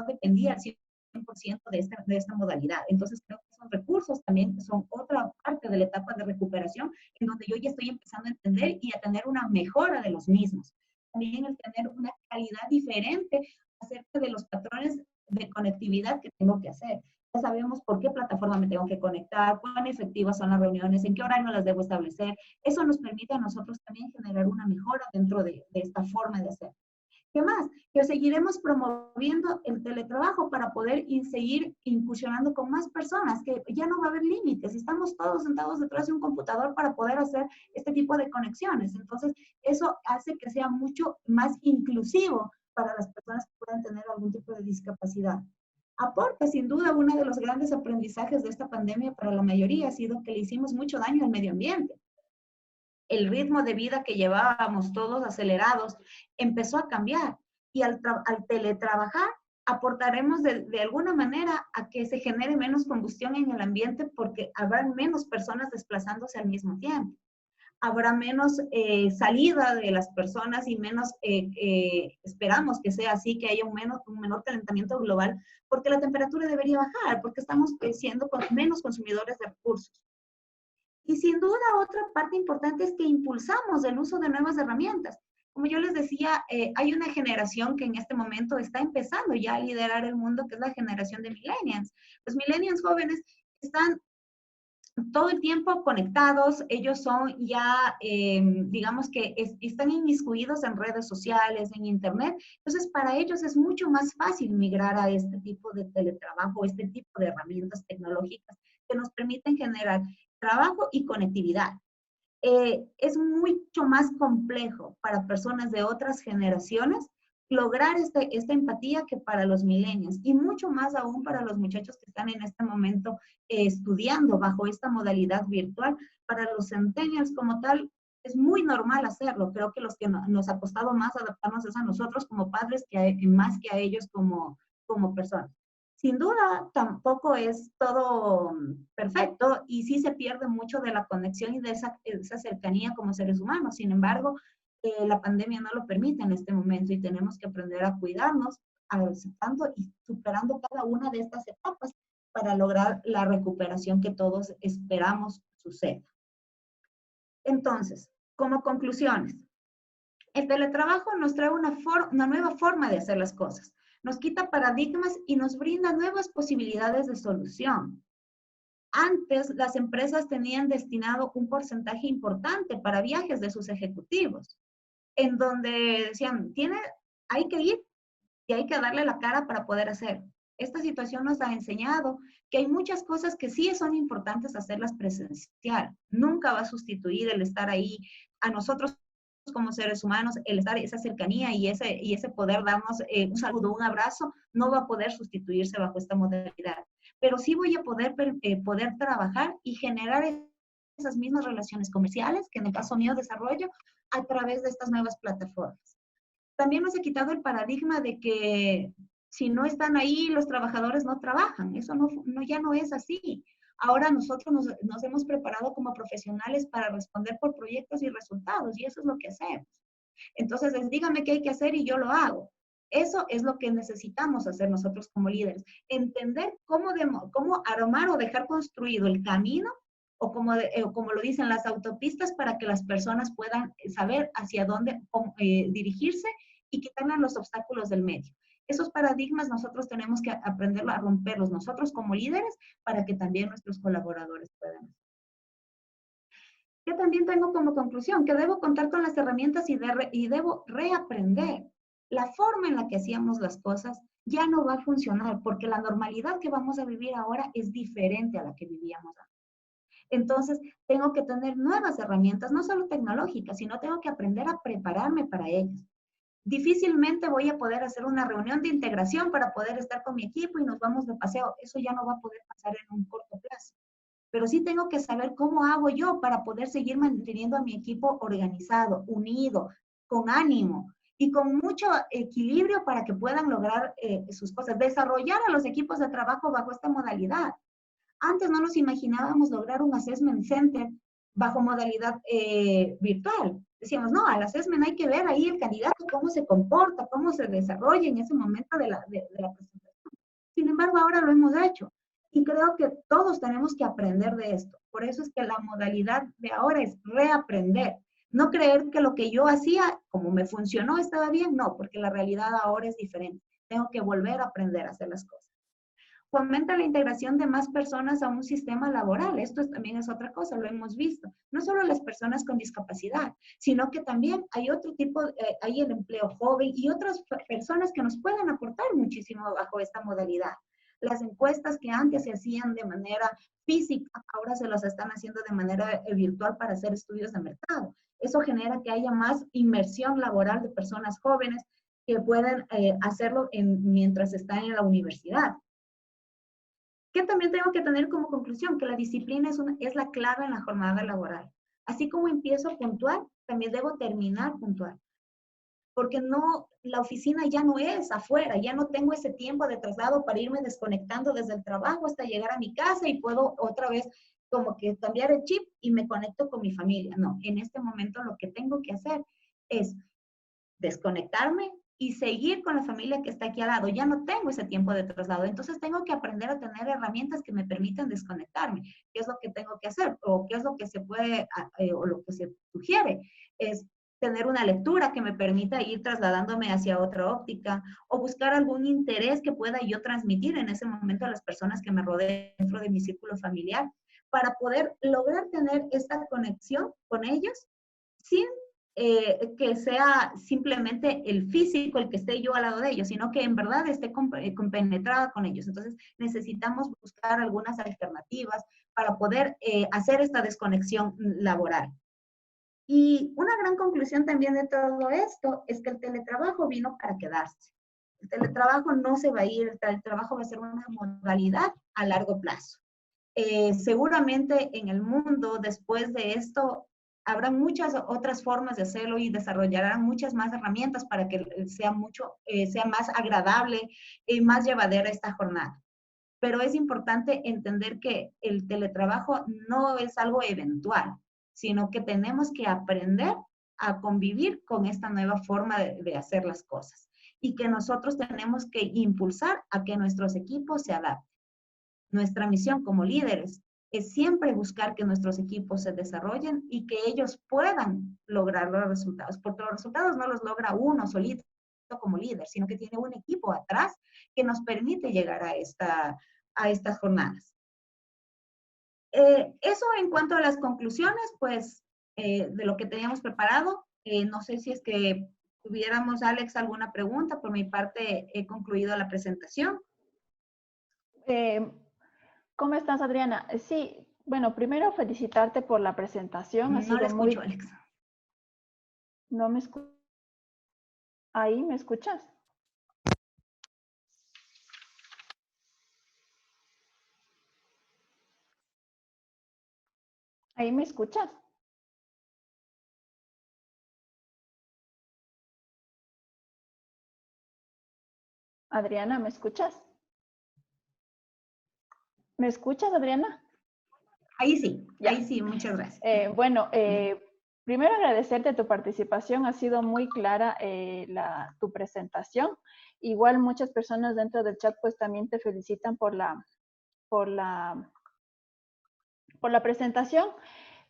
dependía al 100% de esta modalidad. Entonces creo que esos recursos también son otra parte de la etapa de recuperación en donde yo ya estoy empezando a entender y a tener una mejora de los mismos. También el tener una calidad diferente acerca de los patrones de conectividad que tengo que hacer. Ya sabemos por qué plataforma me tengo que conectar, cuán efectivas son las reuniones, en qué horario las debo establecer. Eso nos permite a nosotros también generar una mejora dentro de esta forma de hacer. ¿Qué más? Que seguiremos promoviendo el teletrabajo para poder seguir incursionando con más personas, que ya no va a haber límites, estamos todos sentados detrás de un computador para poder hacer este tipo de conexiones. Entonces, eso hace que sea mucho más inclusivo para las personas que puedan tener algún tipo de discapacidad. Aporta, sin duda, uno de los grandes aprendizajes de esta pandemia para la mayoría ha sido que le hicimos mucho daño al medio ambiente. El ritmo de vida que llevábamos todos acelerados empezó a cambiar y al teletrabajar aportaremos de alguna manera a que se genere menos combustión en el ambiente porque habrá menos personas desplazándose al mismo tiempo. Habrá menos salida de las personas y menos, esperamos que sea así, que haya un menor calentamiento global, porque la temperatura debería bajar, porque estamos siendo menos consumidores de recursos. Y sin duda otra parte importante es que impulsamos el uso de nuevas herramientas. Como yo les decía, hay una generación que en este momento está empezando ya a liderar el mundo, que es la generación de millennials. Los millennials jóvenes están todo el tiempo conectados, ellos son ya, digamos que están inmiscuidos en redes sociales, en internet, entonces para ellos es mucho más fácil migrar a este tipo de teletrabajo, este tipo de herramientas tecnológicas que nos permiten generar trabajo y conectividad. Es mucho más complejo para personas de otras generaciones lograr esta empatía que para los millennials y mucho más aún para los muchachos que están en este momento estudiando bajo esta modalidad virtual. Para los centennials como tal, es muy normal hacerlo. Creo que los que nos ha costado más adaptarnos es a nosotros como padres más que a ellos como personas. Sin duda, tampoco es todo perfecto y sí se pierde mucho de la conexión y de esa cercanía como seres humanos. Sin embargo, la pandemia no lo permite en este momento y tenemos que aprender a cuidarnos, aceptando y superando cada una de estas etapas para lograr la recuperación que todos esperamos suceda. Entonces, como conclusiones, el teletrabajo nos trae una nueva forma de hacer las cosas. Nos quita paradigmas y nos brinda nuevas posibilidades de solución. Antes, las empresas tenían destinado un porcentaje importante para viajes de sus ejecutivos, en donde decían, hay que ir y hay que darle la cara para poder hacer. Esta situación nos ha enseñado que hay muchas cosas que sí son importantes hacerlas presencial. Nunca va a sustituir el estar ahí. A nosotros como seres humanos, el estar esa cercanía y ese poder darnos un saludo, un abrazo, no va a poder sustituirse bajo esta modalidad. Pero sí voy a poder trabajar y generar esas mismas relaciones comerciales que en el caso mío desarrollo a través de estas nuevas plataformas. También nos ha quitado el paradigma de que si no están ahí, los trabajadores no trabajan. Eso ya no es así. Ahora nosotros nos hemos preparado como profesionales para responder por proyectos y resultados, y eso es lo que hacemos. Entonces, dígame qué hay que hacer y yo lo hago. Eso es lo que necesitamos hacer nosotros como líderes. Entender cómo armar o dejar construido el camino, o como lo dicen las autopistas, para que las personas puedan saber hacia dónde dirigirse y quitarle los obstáculos del medio. Esos paradigmas nosotros tenemos que aprender a romperlos nosotros como líderes para que también nuestros colaboradores puedan. Yo también tengo como conclusión que debo contar con las herramientas y debo reaprender. La forma en la que hacíamos las cosas ya no va a funcionar porque la normalidad que vamos a vivir ahora es diferente a la que vivíamos antes. Entonces, tengo que tener nuevas herramientas, no solo tecnológicas, sino tengo que aprender a prepararme para ellas. Difícilmente voy a poder hacer una reunión de integración para poder estar con mi equipo y nos vamos de paseo. Eso ya no va a poder pasar en un corto plazo. Pero sí tengo que saber cómo hago yo para poder seguir manteniendo a mi equipo organizado, unido, con ánimo y con mucho equilibrio para que puedan lograr sus cosas. Desarrollar a los equipos de trabajo bajo esta modalidad. Antes no nos imaginábamos lograr un assessment center bajo modalidad virtual. Decíamos, no, al assessment hay que ver ahí el candidato, cómo se comporta, cómo se desarrolla en ese momento de la presentación. Sin embargo, ahora lo hemos hecho. Y creo que todos tenemos que aprender de esto. Por eso es que la modalidad de ahora es reaprender. No creer que lo que yo hacía, como me funcionó, estaba bien. No, porque la realidad ahora es diferente. Tengo que volver a aprender a hacer las cosas. Fomenta la integración de más personas a un sistema laboral. Esto también es otra cosa, lo hemos visto. No solo las personas con discapacidad, sino que también hay otro tipo, hay el empleo joven y otras personas que nos pueden aportar muchísimo bajo esta modalidad. Las encuestas que antes se hacían de manera física, ahora se las están haciendo de manera virtual para hacer estudios de mercado. Eso genera que haya más inmersión laboral de personas jóvenes, que puedan hacerlo mientras están en la universidad. Que también tengo que tener como conclusión que la disciplina es la clave en la jornada laboral. Así como empiezo puntual, también debo terminar puntual. Porque no, la oficina ya no es afuera, ya no tengo ese tiempo de traslado para irme desconectando desde el trabajo hasta llegar a mi casa y puedo otra vez como que cambiar el chip y me conecto con mi familia. No, en este momento lo que tengo que hacer es desconectarme y seguir con la familia que está aquí al lado. Ya no tengo ese tiempo de traslado, entonces tengo que aprender a tener herramientas que me permitan desconectarme. ¿Qué es lo que tengo que hacer? O qué es lo que se puede, o lo que se sugiere, es tener una lectura que me permita ir trasladándome hacia otra óptica o buscar algún interés que pueda yo transmitir en ese momento a las personas que me rodeen dentro de mi círculo familiar para poder lograr tener esta conexión con ellos sin que sea simplemente el físico el que esté yo al lado de ellos, sino que en verdad esté compenetrada con ellos. Entonces necesitamos buscar algunas alternativas para poder hacer esta desconexión laboral. Y una gran conclusión también de todo esto es que el teletrabajo vino para quedarse. El teletrabajo no se va a ir, el teletrabajo va a ser una modalidad a largo plazo. Seguramente en el mundo, después de esto, habrá muchas otras formas de hacerlo y desarrollarán muchas más herramientas para que sea más agradable y más llevadera esta jornada. Pero es importante entender que el teletrabajo no es algo eventual, sino que tenemos que aprender a convivir con esta nueva forma de hacer las cosas y que nosotros tenemos que impulsar a que nuestros equipos se adapten. Nuestra misión como líderes es siempre buscar que nuestros equipos se desarrollen y que ellos puedan lograr los resultados, porque los resultados no los logra uno solito como líder, sino que tiene un equipo atrás que nos permite llegar a estas jornadas. Eso en cuanto a las conclusiones, pues, de lo que teníamos preparado. No sé si es que tuviéramos, Alex, alguna pregunta. Por mi parte, he concluido la presentación. ¿Cómo estás, Adriana? Sí, bueno, primero felicitarte por la presentación. Ha No la sido escucho, muy... Alex. ¿No me escuchas? ¿Ahí me escuchas? ¿Ahí me escuchas? Adriana, ¿me escuchas? ¿Me escuchas, Adriana? Ahí sí, muchas gracias. Bueno, primero agradecerte tu participación, ha sido muy clara tu presentación. Igual muchas personas dentro del chat pues también te felicitan por la presentación.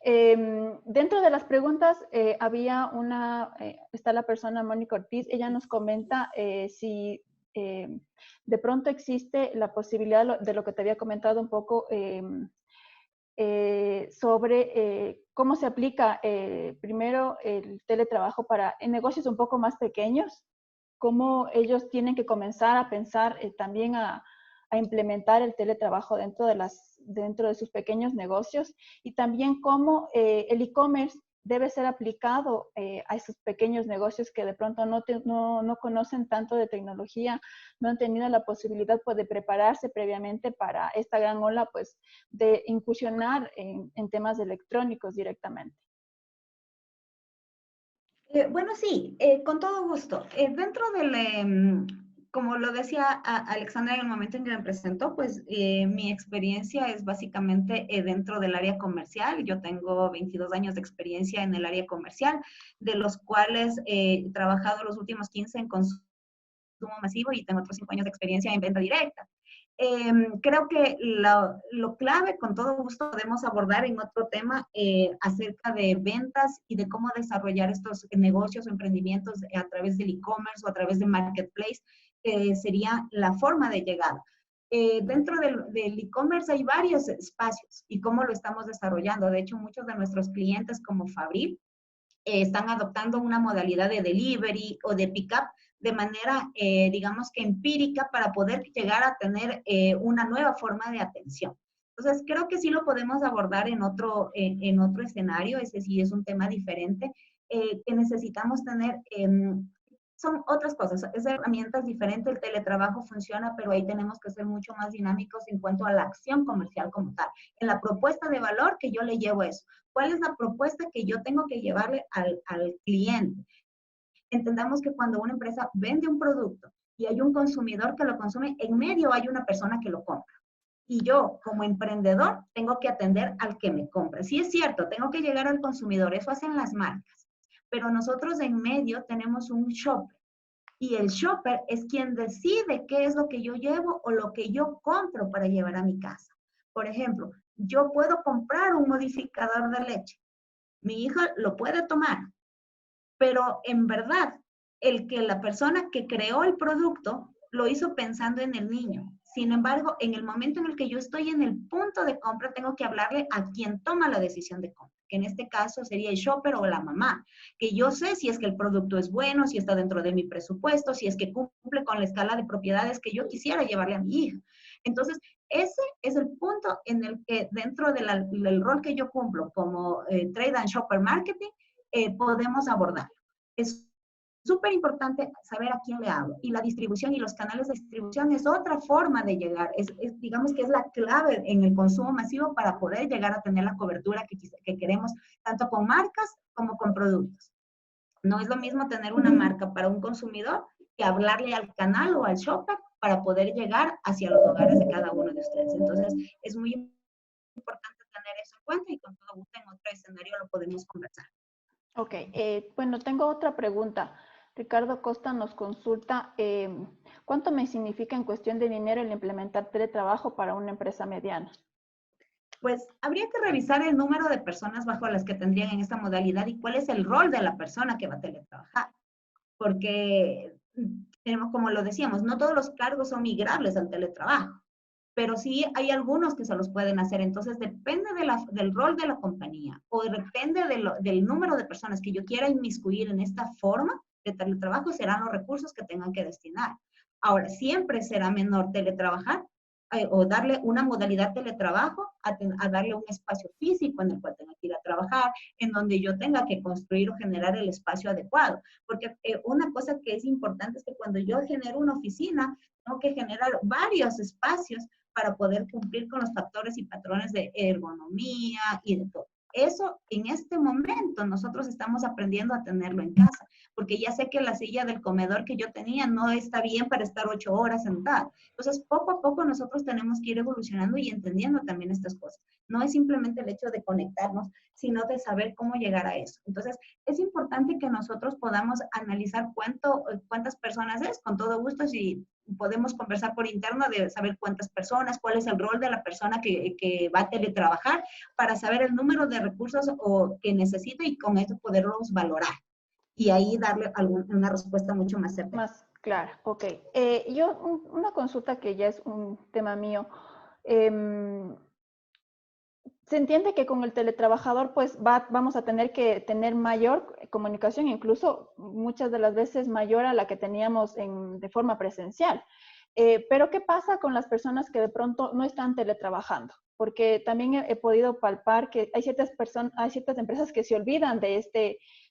Dentro de las preguntas había está la persona Mónica Ortiz, ella nos comenta si de pronto existe la posibilidad de lo que te había comentado un poco sobre cómo se aplica primero el teletrabajo en negocios un poco más pequeños, cómo ellos tienen que comenzar a pensar también a implementar el teletrabajo dentro de sus pequeños negocios y también cómo el e-commerce debe ser aplicado a esos pequeños negocios que de pronto no conocen tanto de tecnología, no han tenido la posibilidad pues, de prepararse previamente para esta gran ola pues, de incursionar en temas electrónicos directamente. Bueno, sí, con todo gusto. Dentro como lo decía Alexandra en el momento en que me presentó, pues mi experiencia es básicamente dentro del área comercial. Yo tengo 22 años de experiencia en el área comercial, de los cuales he trabajado los últimos 15 en consumo masivo y tengo otros 5 años de experiencia en venta directa. Creo que lo clave, con todo gusto, podemos abordar en otro tema acerca de ventas y de cómo desarrollar estos negocios o emprendimientos a través del e-commerce o a través de marketplace, que sería la forma de llegada. Dentro del e-commerce hay varios espacios y cómo lo estamos desarrollando. De hecho, muchos de nuestros clientes como Fabril están adoptando una modalidad de delivery o de pick-up de manera, digamos que empírica para poder llegar a tener una nueva forma de atención. Entonces, creo que sí lo podemos abordar en otro escenario, ese sí es un tema diferente, que necesitamos tener son otras cosas, es herramientas diferentes, el teletrabajo funciona, pero ahí tenemos que ser mucho más dinámicos en cuanto a la acción comercial como tal, en la propuesta de valor que yo le llevo eso. ¿Cuál es la propuesta que yo tengo que llevarle al cliente? Entendamos que cuando una empresa vende un producto y hay un consumidor que lo consume, en medio hay una persona que lo compra. Y yo, como emprendedor, tengo que atender al que me compra. Sí es cierto, tengo que llegar al consumidor, eso hacen las marcas. Pero nosotros en medio tenemos un shopper. Y el shopper es quien decide qué es lo que yo llevo o lo que yo compro para llevar a mi casa. Por ejemplo, yo puedo comprar un modificador de leche. Mi hija lo puede tomar, pero en verdad, la persona que creó el producto lo hizo pensando en el niño. Sin embargo, en el momento en el que yo estoy en el punto de compra, tengo que hablarle a quien toma la decisión de compra, que en este caso sería el shopper o la mamá, que yo sé si es que el producto es bueno, si está dentro de mi presupuesto, si es que cumple con la escala de propiedades que yo quisiera llevarle a mi hija. Entonces, ese es el punto en el que dentro del rol que yo cumplo como Trade and Shopper Marketing, podemos abordar. Es súper importante saber a quién le hablo. Y la distribución y los canales de distribución es otra forma de llegar. Digamos que es la clave en el consumo masivo para poder llegar a tener la cobertura que queremos, tanto con marcas como con productos. No es lo mismo tener una marca para un consumidor que hablarle al canal o al shopper para poder llegar hacia los hogares de cada uno de ustedes. Entonces, es muy importante tener eso en cuenta y con todo gusto en otro escenario lo podemos conversar. Ok, bueno, tengo otra pregunta. Ricardo Costa nos consulta, ¿cuánto me significa en cuestión de dinero el implementar teletrabajo para una empresa mediana? Pues habría que revisar el número de personas bajo las que tendrían en esta modalidad y cuál es el rol de la persona que va a teletrabajar. Porque, como lo decíamos, no todos los cargos son migrables al teletrabajo, pero sí hay algunos que se los pueden hacer. Entonces, depende del rol de la compañía o depende del número de personas que yo quiera inmiscuir en esta forma de teletrabajo, serán los recursos que tengan que destinar. Ahora, siempre será menor teletrabajar o darle una modalidad teletrabajo a darle un espacio físico en el cual tenga que ir a trabajar, en donde yo tenga que construir o generar el espacio adecuado. Porque una cosa que es importante es que cuando yo genero una oficina, tengo que generar varios espacios para poder cumplir con los factores y patrones de ergonomía y de todo. Eso en este momento nosotros estamos aprendiendo a tenerlo en casa, porque ya sé que la silla del comedor que yo tenía no está bien para estar 8 horas sentada. Entonces, poco a poco nosotros tenemos que ir evolucionando y entendiendo también estas cosas. No es simplemente el hecho de conectarnos, sino de saber cómo llegar a eso. Entonces, es importante que nosotros podamos analizar cuántas personas es, con todo gusto, si podemos conversar por interno de saber cuántas personas, cuál es el rol de la persona que va a teletrabajar, para saber el número de recursos que necesita y con eso poderlos valorar. Y ahí darle una respuesta mucho más certera. Más clara, ok. Una consulta que ya es un tema mío. Se entiende que con el teletrabajador pues vamos a tener que tener mayor comunicación, incluso muchas de las veces mayor a la que teníamos de forma presencial. Pero ¿qué pasa con las personas que de pronto no están teletrabajando? Porque también he podido palpar que hay ciertas empresas que se olvidan de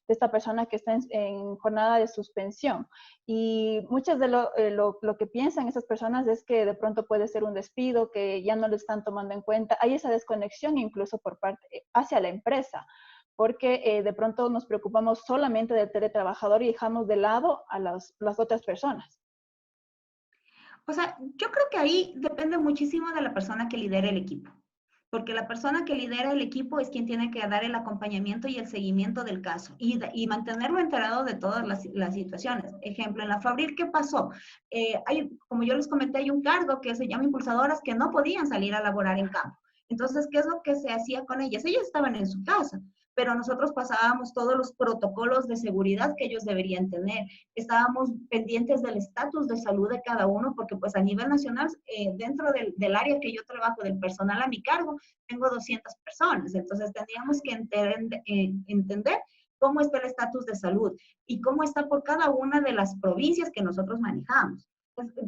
esta persona que está en jornada de suspensión. Y muchas de lo que piensan esas personas es que de pronto puede ser un despido, que ya no lo están tomando en cuenta. Hay esa desconexión incluso por parte hacia la empresa, porque de pronto nos preocupamos solamente del teletrabajador y dejamos de lado a las otras personas. O sea, yo creo que ahí depende muchísimo de la persona que lidera el equipo, porque la persona que lidera el equipo es quien tiene que dar el acompañamiento y el seguimiento del caso y mantenerlo enterado de todas las situaciones. Ejemplo, en la Fabril, ¿qué pasó? Como yo les comenté, hay un cargo que se llama impulsadoras que no podían salir a laborar en campo. Entonces, ¿qué es lo que se hacía con ellas? Ellas estaban en su casa, pero nosotros pasábamos todos los protocolos de seguridad que ellos deberían tener. Estábamos pendientes del estatus de salud de cada uno, porque pues a nivel nacional, dentro del área que yo trabajo, del personal a mi cargo, tengo 200 personas. Entonces tendríamos que entender cómo está el estatus de salud y cómo está por cada una de las provincias que nosotros manejamos.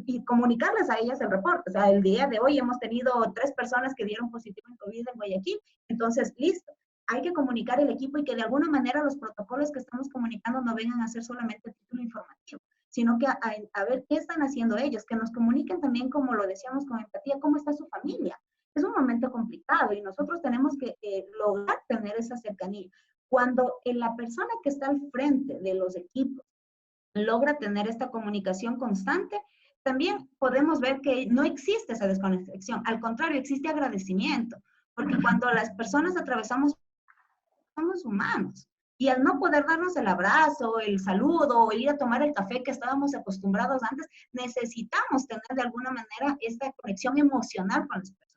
Y comunicarles a ellas el reporte. O sea, el día de hoy hemos tenido 3 personas que dieron positivo en COVID en Guayaquil. Entonces, listo. hay que comunicar el equipo y que de alguna manera los protocolos que estamos comunicando no vengan a ser solamente título informativo, sino que a ver qué están haciendo ellos, que nos comuniquen también, como lo decíamos, con empatía, cómo está su familia. Es un momento complicado y nosotros tenemos que lograr tener esa cercanía. Cuando la persona que está al frente de los equipos logra tener esta comunicación constante, también podemos ver que no existe esa desconexión. Al contrario, existe agradecimiento, porque cuando las personas atravesamos, somos humanos. Y al no poder darnos el abrazo, el saludo o ir a tomar el café que estábamos acostumbrados antes, necesitamos tener de alguna manera esta conexión emocional con las personas.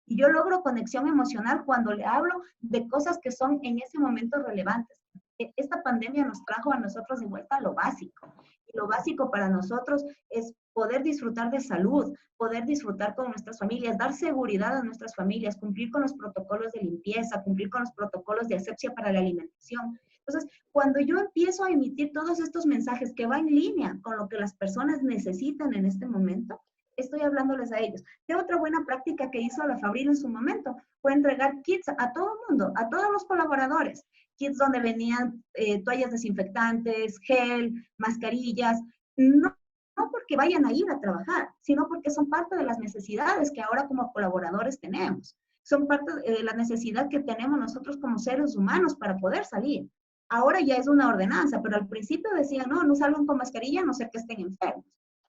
Y yo logro conexión emocional cuando le hablo de cosas que son en ese momento relevantes. Esta pandemia nos trajo a nosotros de vuelta a lo básico. Y lo básico para nosotros es poder disfrutar de salud, poder disfrutar con nuestras familias, dar seguridad a nuestras familias, cumplir con los protocolos de limpieza, cumplir con los protocolos de asepsia para la alimentación. Entonces, cuando yo empiezo a emitir todos estos mensajes que van en línea con lo que las personas necesitan en este momento, estoy hablándoles a ellos. ¿Qué otra buena práctica que hizo la Fabril en su momento? Fue entregar kits a todo el mundo, a todos los colaboradores. Kits donde venían toallas desinfectantes, gel, mascarillas. No, no porque vayan a ir a trabajar, sino porque son parte de las necesidades que ahora como colaboradores tenemos. Son parte de la necesidad que tenemos nosotros como seres humanos para poder salir. Ahora ya es una ordenanza, pero al principio decían, no, no salgan con mascarilla a no ser que estén enfermos.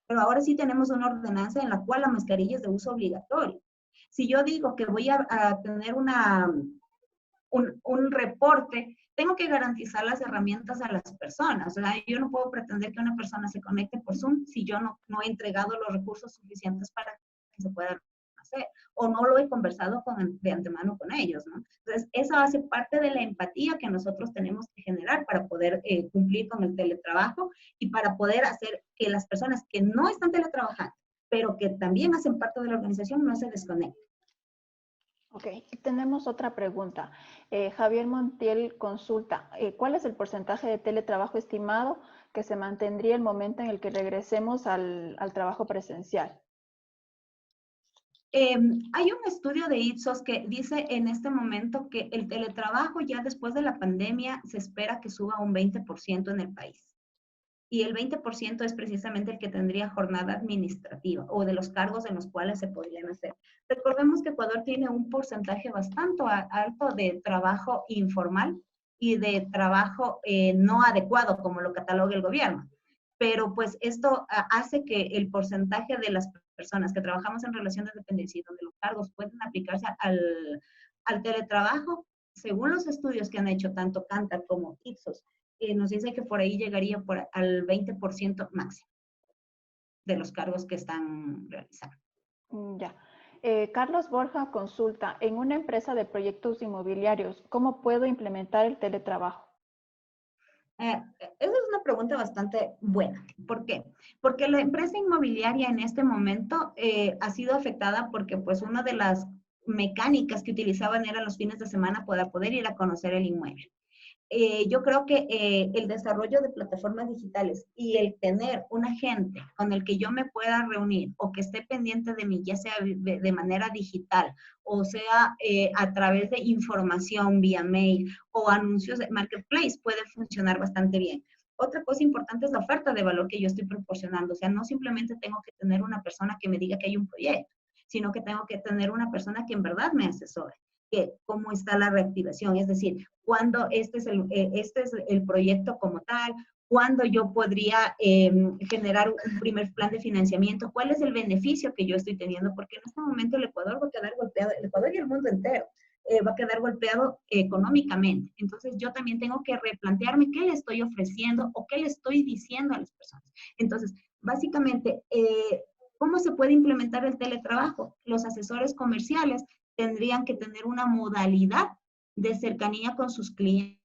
Pero ahora sí tenemos una ordenanza en la cual la mascarilla es de uso obligatorio. Si yo digo que voy a tener un reporte, tengo que garantizar las herramientas a las personas. O sea, yo no puedo pretender que una persona se conecte por Zoom si yo no he entregado los recursos suficientes para que se pueda hacer, o no lo he conversado de antemano con ellos, ¿no? Entonces, eso hace parte de la empatía que nosotros tenemos que generar para poder cumplir con el teletrabajo y para poder hacer que las personas que no están teletrabajando, pero que también hacen parte de la organización, no se desconecten. Ok, tenemos otra pregunta. Javier Montiel consulta, ¿cuál es el porcentaje de teletrabajo estimado que se mantendría el momento en el que regresemos al trabajo presencial? Hay un estudio de Ipsos que dice en este momento que el teletrabajo ya después de la pandemia se espera que suba un 20% en el país. Y el 20% es precisamente el que tendría jornada administrativa o de los cargos en los cuales se podrían hacer. Recordemos que Ecuador tiene un porcentaje bastante alto de trabajo informal y de trabajo no adecuado, como lo cataloga el gobierno. Pero pues esto hace que el porcentaje de las personas que trabajamos en relación de dependencia y donde los cargos pueden aplicarse al teletrabajo, según los estudios que han hecho tanto Kantar como Ipsos, nos dice que por ahí llegaría al 20% máximo de los cargos que están realizando. Ya. Carlos Borja consulta, en una empresa de proyectos inmobiliarios, ¿cómo puedo implementar el teletrabajo? Esa es una pregunta bastante buena. ¿Por qué? Porque la empresa inmobiliaria en este momento ha sido afectada porque pues una de las mecánicas que utilizaban era los fines de semana para poder ir a conocer el inmueble. Yo creo que el desarrollo de plataformas digitales y el tener un agente con el que yo me pueda reunir o que esté pendiente de mí, ya sea de manera digital o sea a través de información vía mail o anuncios de marketplace, puede funcionar bastante bien. Otra cosa importante es la oferta de valor que yo estoy proporcionando. O sea, no simplemente tengo que tener una persona que me diga que hay un proyecto, sino que tengo que tener una persona que en verdad me asesore. Que cómo está la reactivación, es decir, cuándo este es el proyecto como tal, cuándo yo podría generar un primer plan de financiamiento, cuál es el beneficio que yo estoy teniendo, porque en este momento el Ecuador va a quedar golpeado, el Ecuador y el mundo entero va a quedar golpeado económicamente. Entonces yo también tengo que replantearme qué le estoy ofreciendo o qué le estoy diciendo a las personas. Entonces, básicamente, ¿cómo se puede implementar el teletrabajo? Los asesores comerciales tendrían que tener una modalidad de cercanía con sus clientes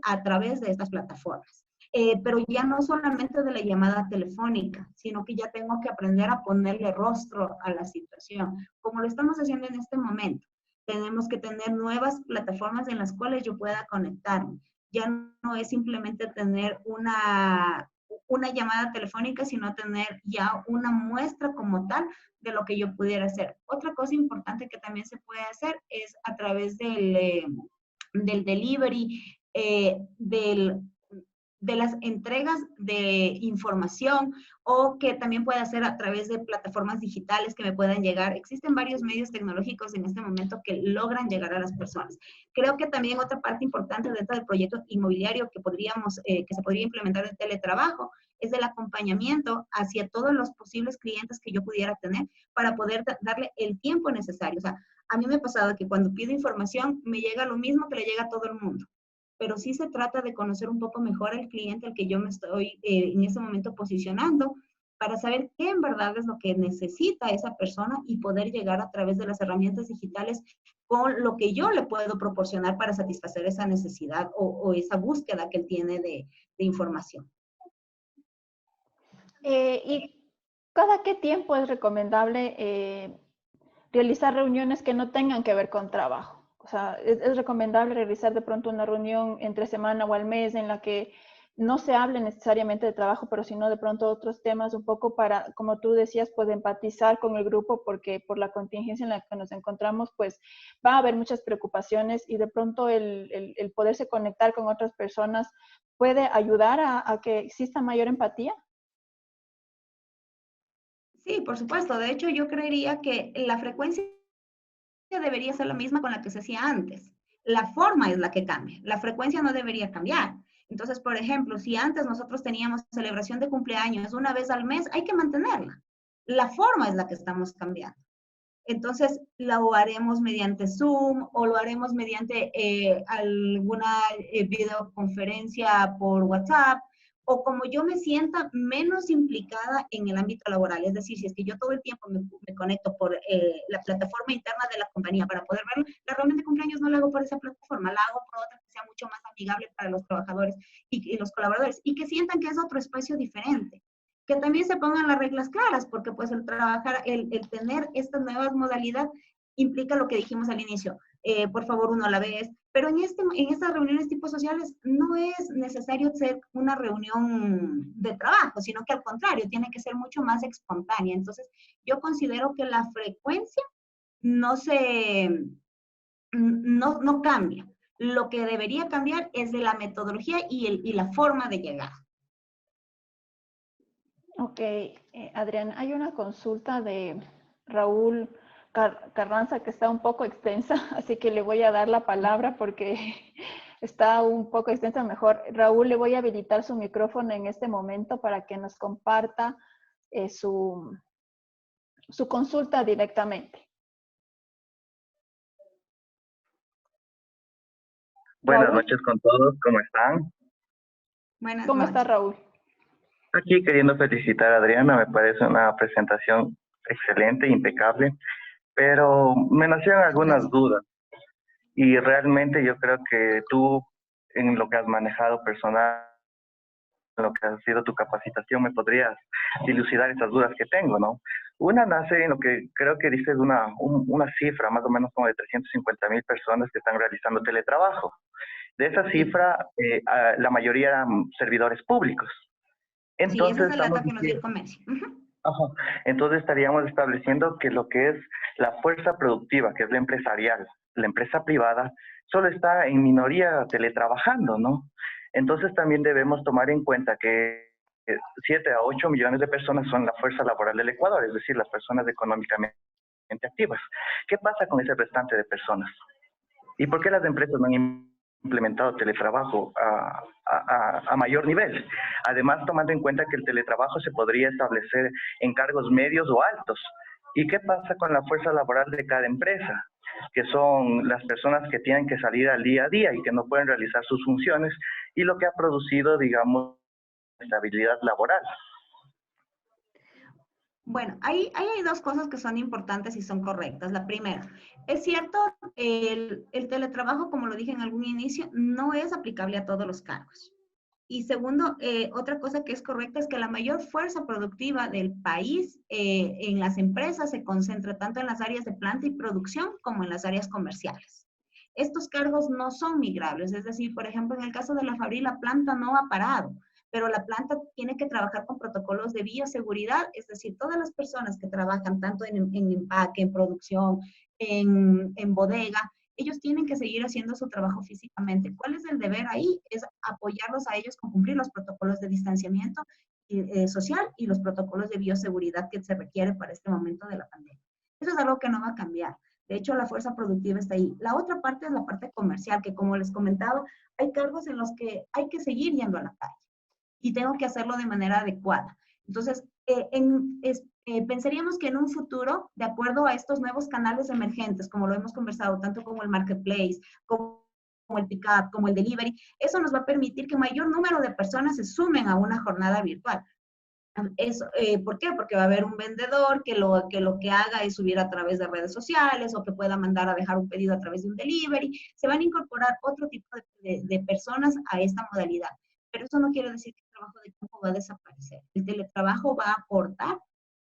a través de estas plataformas. Pero ya no solamente de la llamada telefónica, sino que ya tengo que aprender a ponerle rostro a la situación, como lo estamos haciendo en este momento. Tenemos que tener nuevas plataformas en las cuales yo pueda conectarme. Ya no es simplemente tener una llamada telefónica, sino tener ya una muestra como tal de lo que yo pudiera hacer. Otra cosa importante que también se puede hacer es a través del del delivery, de las entregas de información, o que también puede hacer a través de plataformas digitales que me puedan llegar. Existen varios medios tecnológicos en este momento que logran llegar a las personas. Creo que también otra parte importante dentro del proyecto inmobiliario que se podría implementar de teletrabajo es el acompañamiento hacia todos los posibles clientes que yo pudiera tener para poder darle el tiempo necesario. O sea, a mí me ha pasado que cuando pido información me llega lo mismo que le llega a todo el mundo, pero sí se trata de conocer un poco mejor al cliente al que yo me estoy en ese momento posicionando, para saber qué en verdad es lo que necesita esa persona y poder llegar a través de las herramientas digitales con lo que yo le puedo proporcionar para satisfacer esa necesidad o esa búsqueda que él tiene de información. ¿Y cada qué tiempo es recomendable realizar reuniones que no tengan que ver con trabajo? O sea, es recomendable realizar de pronto una reunión entre semana o al mes en la que no se hable necesariamente de trabajo, pero sino de pronto otros temas un poco para, como tú decías, pues empatizar con el grupo, porque por la contingencia en la que nos encontramos, pues va a haber muchas preocupaciones y de pronto el poderse conectar con otras personas puede ayudar a que exista mayor empatía. Sí, por supuesto. De hecho, yo creería que la frecuencia debería ser la misma con la que se hacía antes. La forma es la que cambia. La frecuencia no debería cambiar. Entonces, por ejemplo, si antes nosotros teníamos celebración de cumpleaños una vez al mes, hay que mantenerla. La forma es la que estamos cambiando. Entonces, lo haremos mediante Zoom o lo haremos mediante alguna videoconferencia por WhatsApp, o como yo me sienta menos implicada en el ámbito laboral. Es decir, si es que yo todo el tiempo me conecto por la plataforma interna de la compañía para poder ver la reunión de cumpleaños, no la hago por esa plataforma, la hago por otra que sea mucho más amigable para los trabajadores y los colaboradores, y que sientan que es otro espacio diferente. Que también se pongan las reglas claras, porque pues el trabajar, el tener estas nuevas modalidades implica lo que dijimos al inicio, por favor uno a la vez, pero en estas reuniones tipo sociales no es necesario ser una reunión de trabajo, sino que al contrario, tiene que ser mucho más espontánea. Entonces, yo considero que la frecuencia no cambia. Lo que debería cambiar es de la metodología y la forma de llegar. Ok, Adrián, hay una consulta de Raúl Carranza que está un poco extensa, así que le voy a dar la palabra porque está un poco extensa. Mejor, Raúl, le voy a habilitar su micrófono en este momento para que nos comparta su consulta directamente. Buenas Raúl, noches con todos, ¿cómo están? Buenas ¿cómo está noches. Raúl? Aquí queriendo felicitar a Adriana, me parece una presentación excelente, impecable, pero me nacieron algunas Gracias. dudas y realmente yo creo que tú, en lo que has manejado personal, en lo que ha sido tu capacitación, me podrías dilucidar esas dudas que tengo, ¿no? Una nace en lo que creo que dices una cifra, más o menos como de 350,000 personas que están realizando teletrabajo. De esa Sí, cifra, la mayoría eran servidores públicos. sí, ese es Entonces el estamos dato que nos dio el diciendo, comercio. ajá, entonces estaríamos estableciendo que lo que es la fuerza productiva, que es la empresarial, la empresa privada, solo está en minoría teletrabajando, ¿no? Entonces también debemos tomar en cuenta que 7 a 8 millones de personas son la fuerza laboral del Ecuador, es decir, las personas económicamente activas. ¿Qué pasa con ese restante de personas? ¿Y por qué las empresas no han implementado teletrabajo a mayor nivel? Además, tomando en cuenta que el teletrabajo se podría establecer en cargos medios o altos. ¿Y qué pasa con la fuerza laboral de cada empresa? Que son las personas que tienen que salir al día a día y que no pueden realizar sus funciones, y lo que ha producido, digamos, estabilidad laboral. Bueno, ahí hay dos cosas que son importantes y son correctas. La primera, es cierto, el teletrabajo, como lo dije en algún inicio, no es aplicable a todos los cargos. Y segundo, otra cosa que es correcta es que la mayor fuerza productiva del país en las empresas se concentra tanto en las áreas de planta y producción como en las áreas comerciales. Estos cargos no son migrables, es decir, por ejemplo, en el caso de la Fabri, la planta no ha parado, pero la planta tiene que trabajar con protocolos de bioseguridad, es decir, todas las personas que trabajan tanto en empaque, en producción, en bodega, ellos tienen que seguir haciendo su trabajo físicamente. ¿Cuál es el deber ahí? Es apoyarlos a ellos con cumplir los protocolos de distanciamiento social y los protocolos de bioseguridad que se requiere para este momento de la pandemia. Eso es algo que no va a cambiar. De hecho, la fuerza productiva está ahí. La otra parte es la parte comercial, que como les comentaba, hay cargos en los que hay que seguir yendo a la calle y tengo que hacerlo de manera adecuada. Entonces, pensaríamos que en un futuro, de acuerdo a estos nuevos canales emergentes, como lo hemos conversado, tanto como el marketplace, como el pick-up, como el delivery, eso nos va a permitir que mayor número de personas se sumen a una jornada virtual. Eso, ¿por qué? Porque va a haber un vendedor que lo que haga es subir a través de redes sociales o que pueda mandar a dejar un pedido a través de un delivery. Se van a incorporar otro tipo de personas a esta modalidad. Pero eso no quiere decir que el trabajo de campo va a desaparecer. El teletrabajo va a aportar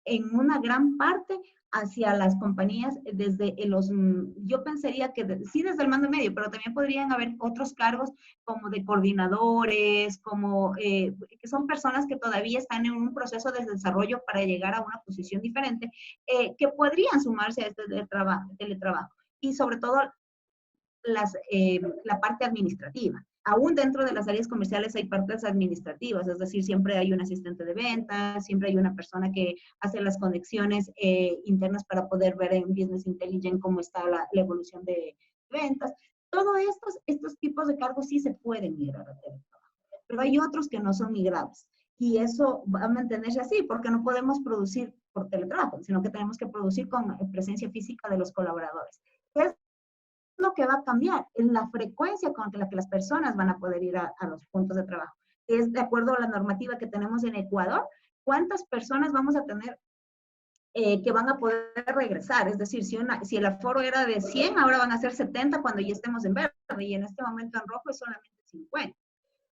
en una gran parte hacia las compañías desde los, yo pensaría que sí desde el mando medio, pero también podrían haber otros cargos como de coordinadores, como que son personas que todavía están en un proceso de desarrollo para llegar a una posición diferente, que podrían sumarse a este teletrabajo. Y sobre todo la parte administrativa. Aún dentro de las áreas comerciales hay partes administrativas, es decir, siempre hay un asistente de ventas, siempre hay una persona que hace las conexiones internas para poder ver en Business Intelligence cómo está la evolución de ventas. Todos estos tipos de cargos sí se pueden migrar a teletrabajo, pero hay otros que no son migrables. Y eso va a mantenerse así, porque no podemos producir por teletrabajo, sino que tenemos que producir con presencia física de los colaboradores. Es lo que va a cambiar en la frecuencia con la que las personas van a poder ir a los puntos de trabajo. Es de acuerdo a la normativa que tenemos en Ecuador, cuántas personas vamos a tener que van a poder regresar. Es decir, si el aforo era de 100, ahora van a ser 70 cuando ya estemos en verde y en este momento en rojo es solamente 50.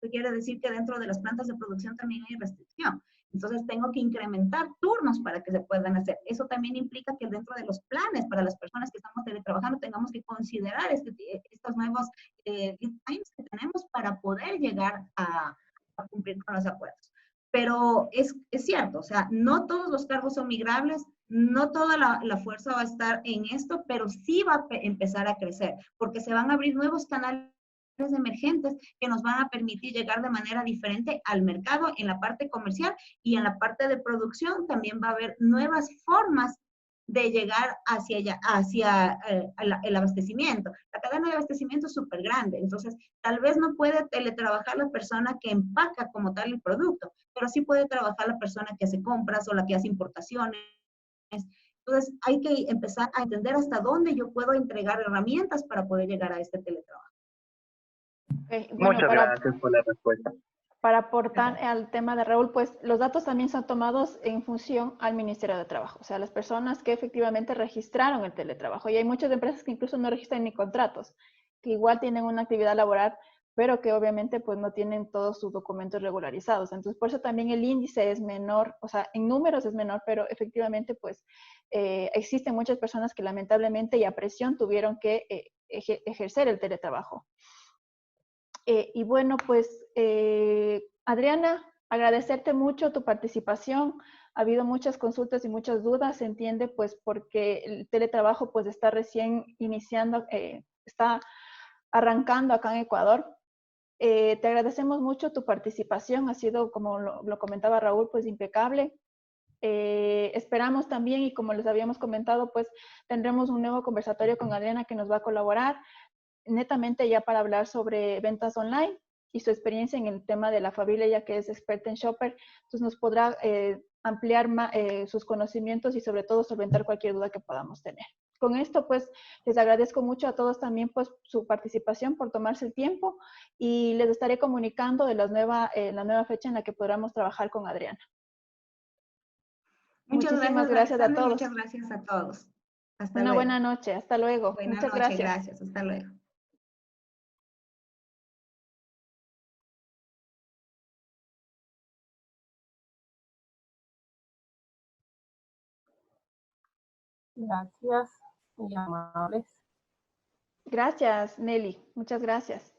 Eso quiere decir que dentro de las plantas de producción también hay restricción. Entonces tengo que incrementar turnos para que se puedan hacer. Eso también implica que dentro de los planes para las personas que estamos teletrabajando tengamos que considerar estos nuevos lead times que tenemos para poder llegar a cumplir con los acuerdos. Pero es cierto, o sea, no todos los cargos son migrables, no toda la fuerza va a estar en esto, pero sí va a empezar a crecer, porque se van a abrir nuevos canales emergentes que nos van a permitir llegar de manera diferente al mercado en la parte comercial y en la parte de producción también va a haber nuevas formas de llegar hacia el abastecimiento. La cadena de abastecimiento es súper grande, entonces tal vez no puede teletrabajar la persona que empaca como tal el producto, pero sí puede trabajar la persona que hace compras o la que hace importaciones. Entonces hay que empezar a entender hasta dónde yo puedo entregar herramientas para poder llegar a este teletrabajo. Bueno, Muchas gracias por la respuesta. Para aportar al tema de Raúl, pues los datos también son tomados en función al Ministerio de Trabajo, o sea, las personas que efectivamente registraron el teletrabajo. Y hay muchas empresas que incluso no registran ni contratos, que igual tienen una actividad laboral, pero que obviamente pues no tienen todos sus documentos regularizados. Entonces, por eso también el índice es menor, o sea, en números es menor, pero efectivamente pues existen muchas personas que lamentablemente y a presión tuvieron que ejercer el teletrabajo. Y bueno, pues Adriana, agradecerte mucho tu participación. Ha habido muchas consultas y muchas dudas, se entiende pues porque el teletrabajo pues está recién iniciando, está arrancando acá en Ecuador. Te agradecemos mucho tu participación, ha sido como lo comentaba Raúl pues impecable. Esperamos también y como les habíamos comentado pues tendremos un nuevo conversatorio con Adriana que nos va a colaborar netamente ya para hablar sobre ventas online y su experiencia en el tema de la familia, ya que es experta en Shopper, entonces nos podrá ampliar sus conocimientos y sobre todo solventar cualquier duda que podamos tener. Con esto, pues, les agradezco mucho a todos también pues su participación por tomarse el tiempo y les estaré comunicando de la nueva fecha en la que podamos trabajar con Adriana. Muchísimas gracias a todos. Muchas gracias a todos. Hasta Una luego. buena noche. Hasta luego. Buena Muchas noche, gracias. Hasta luego. Gracias, muy amables. Gracias, Nelly. Muchas gracias.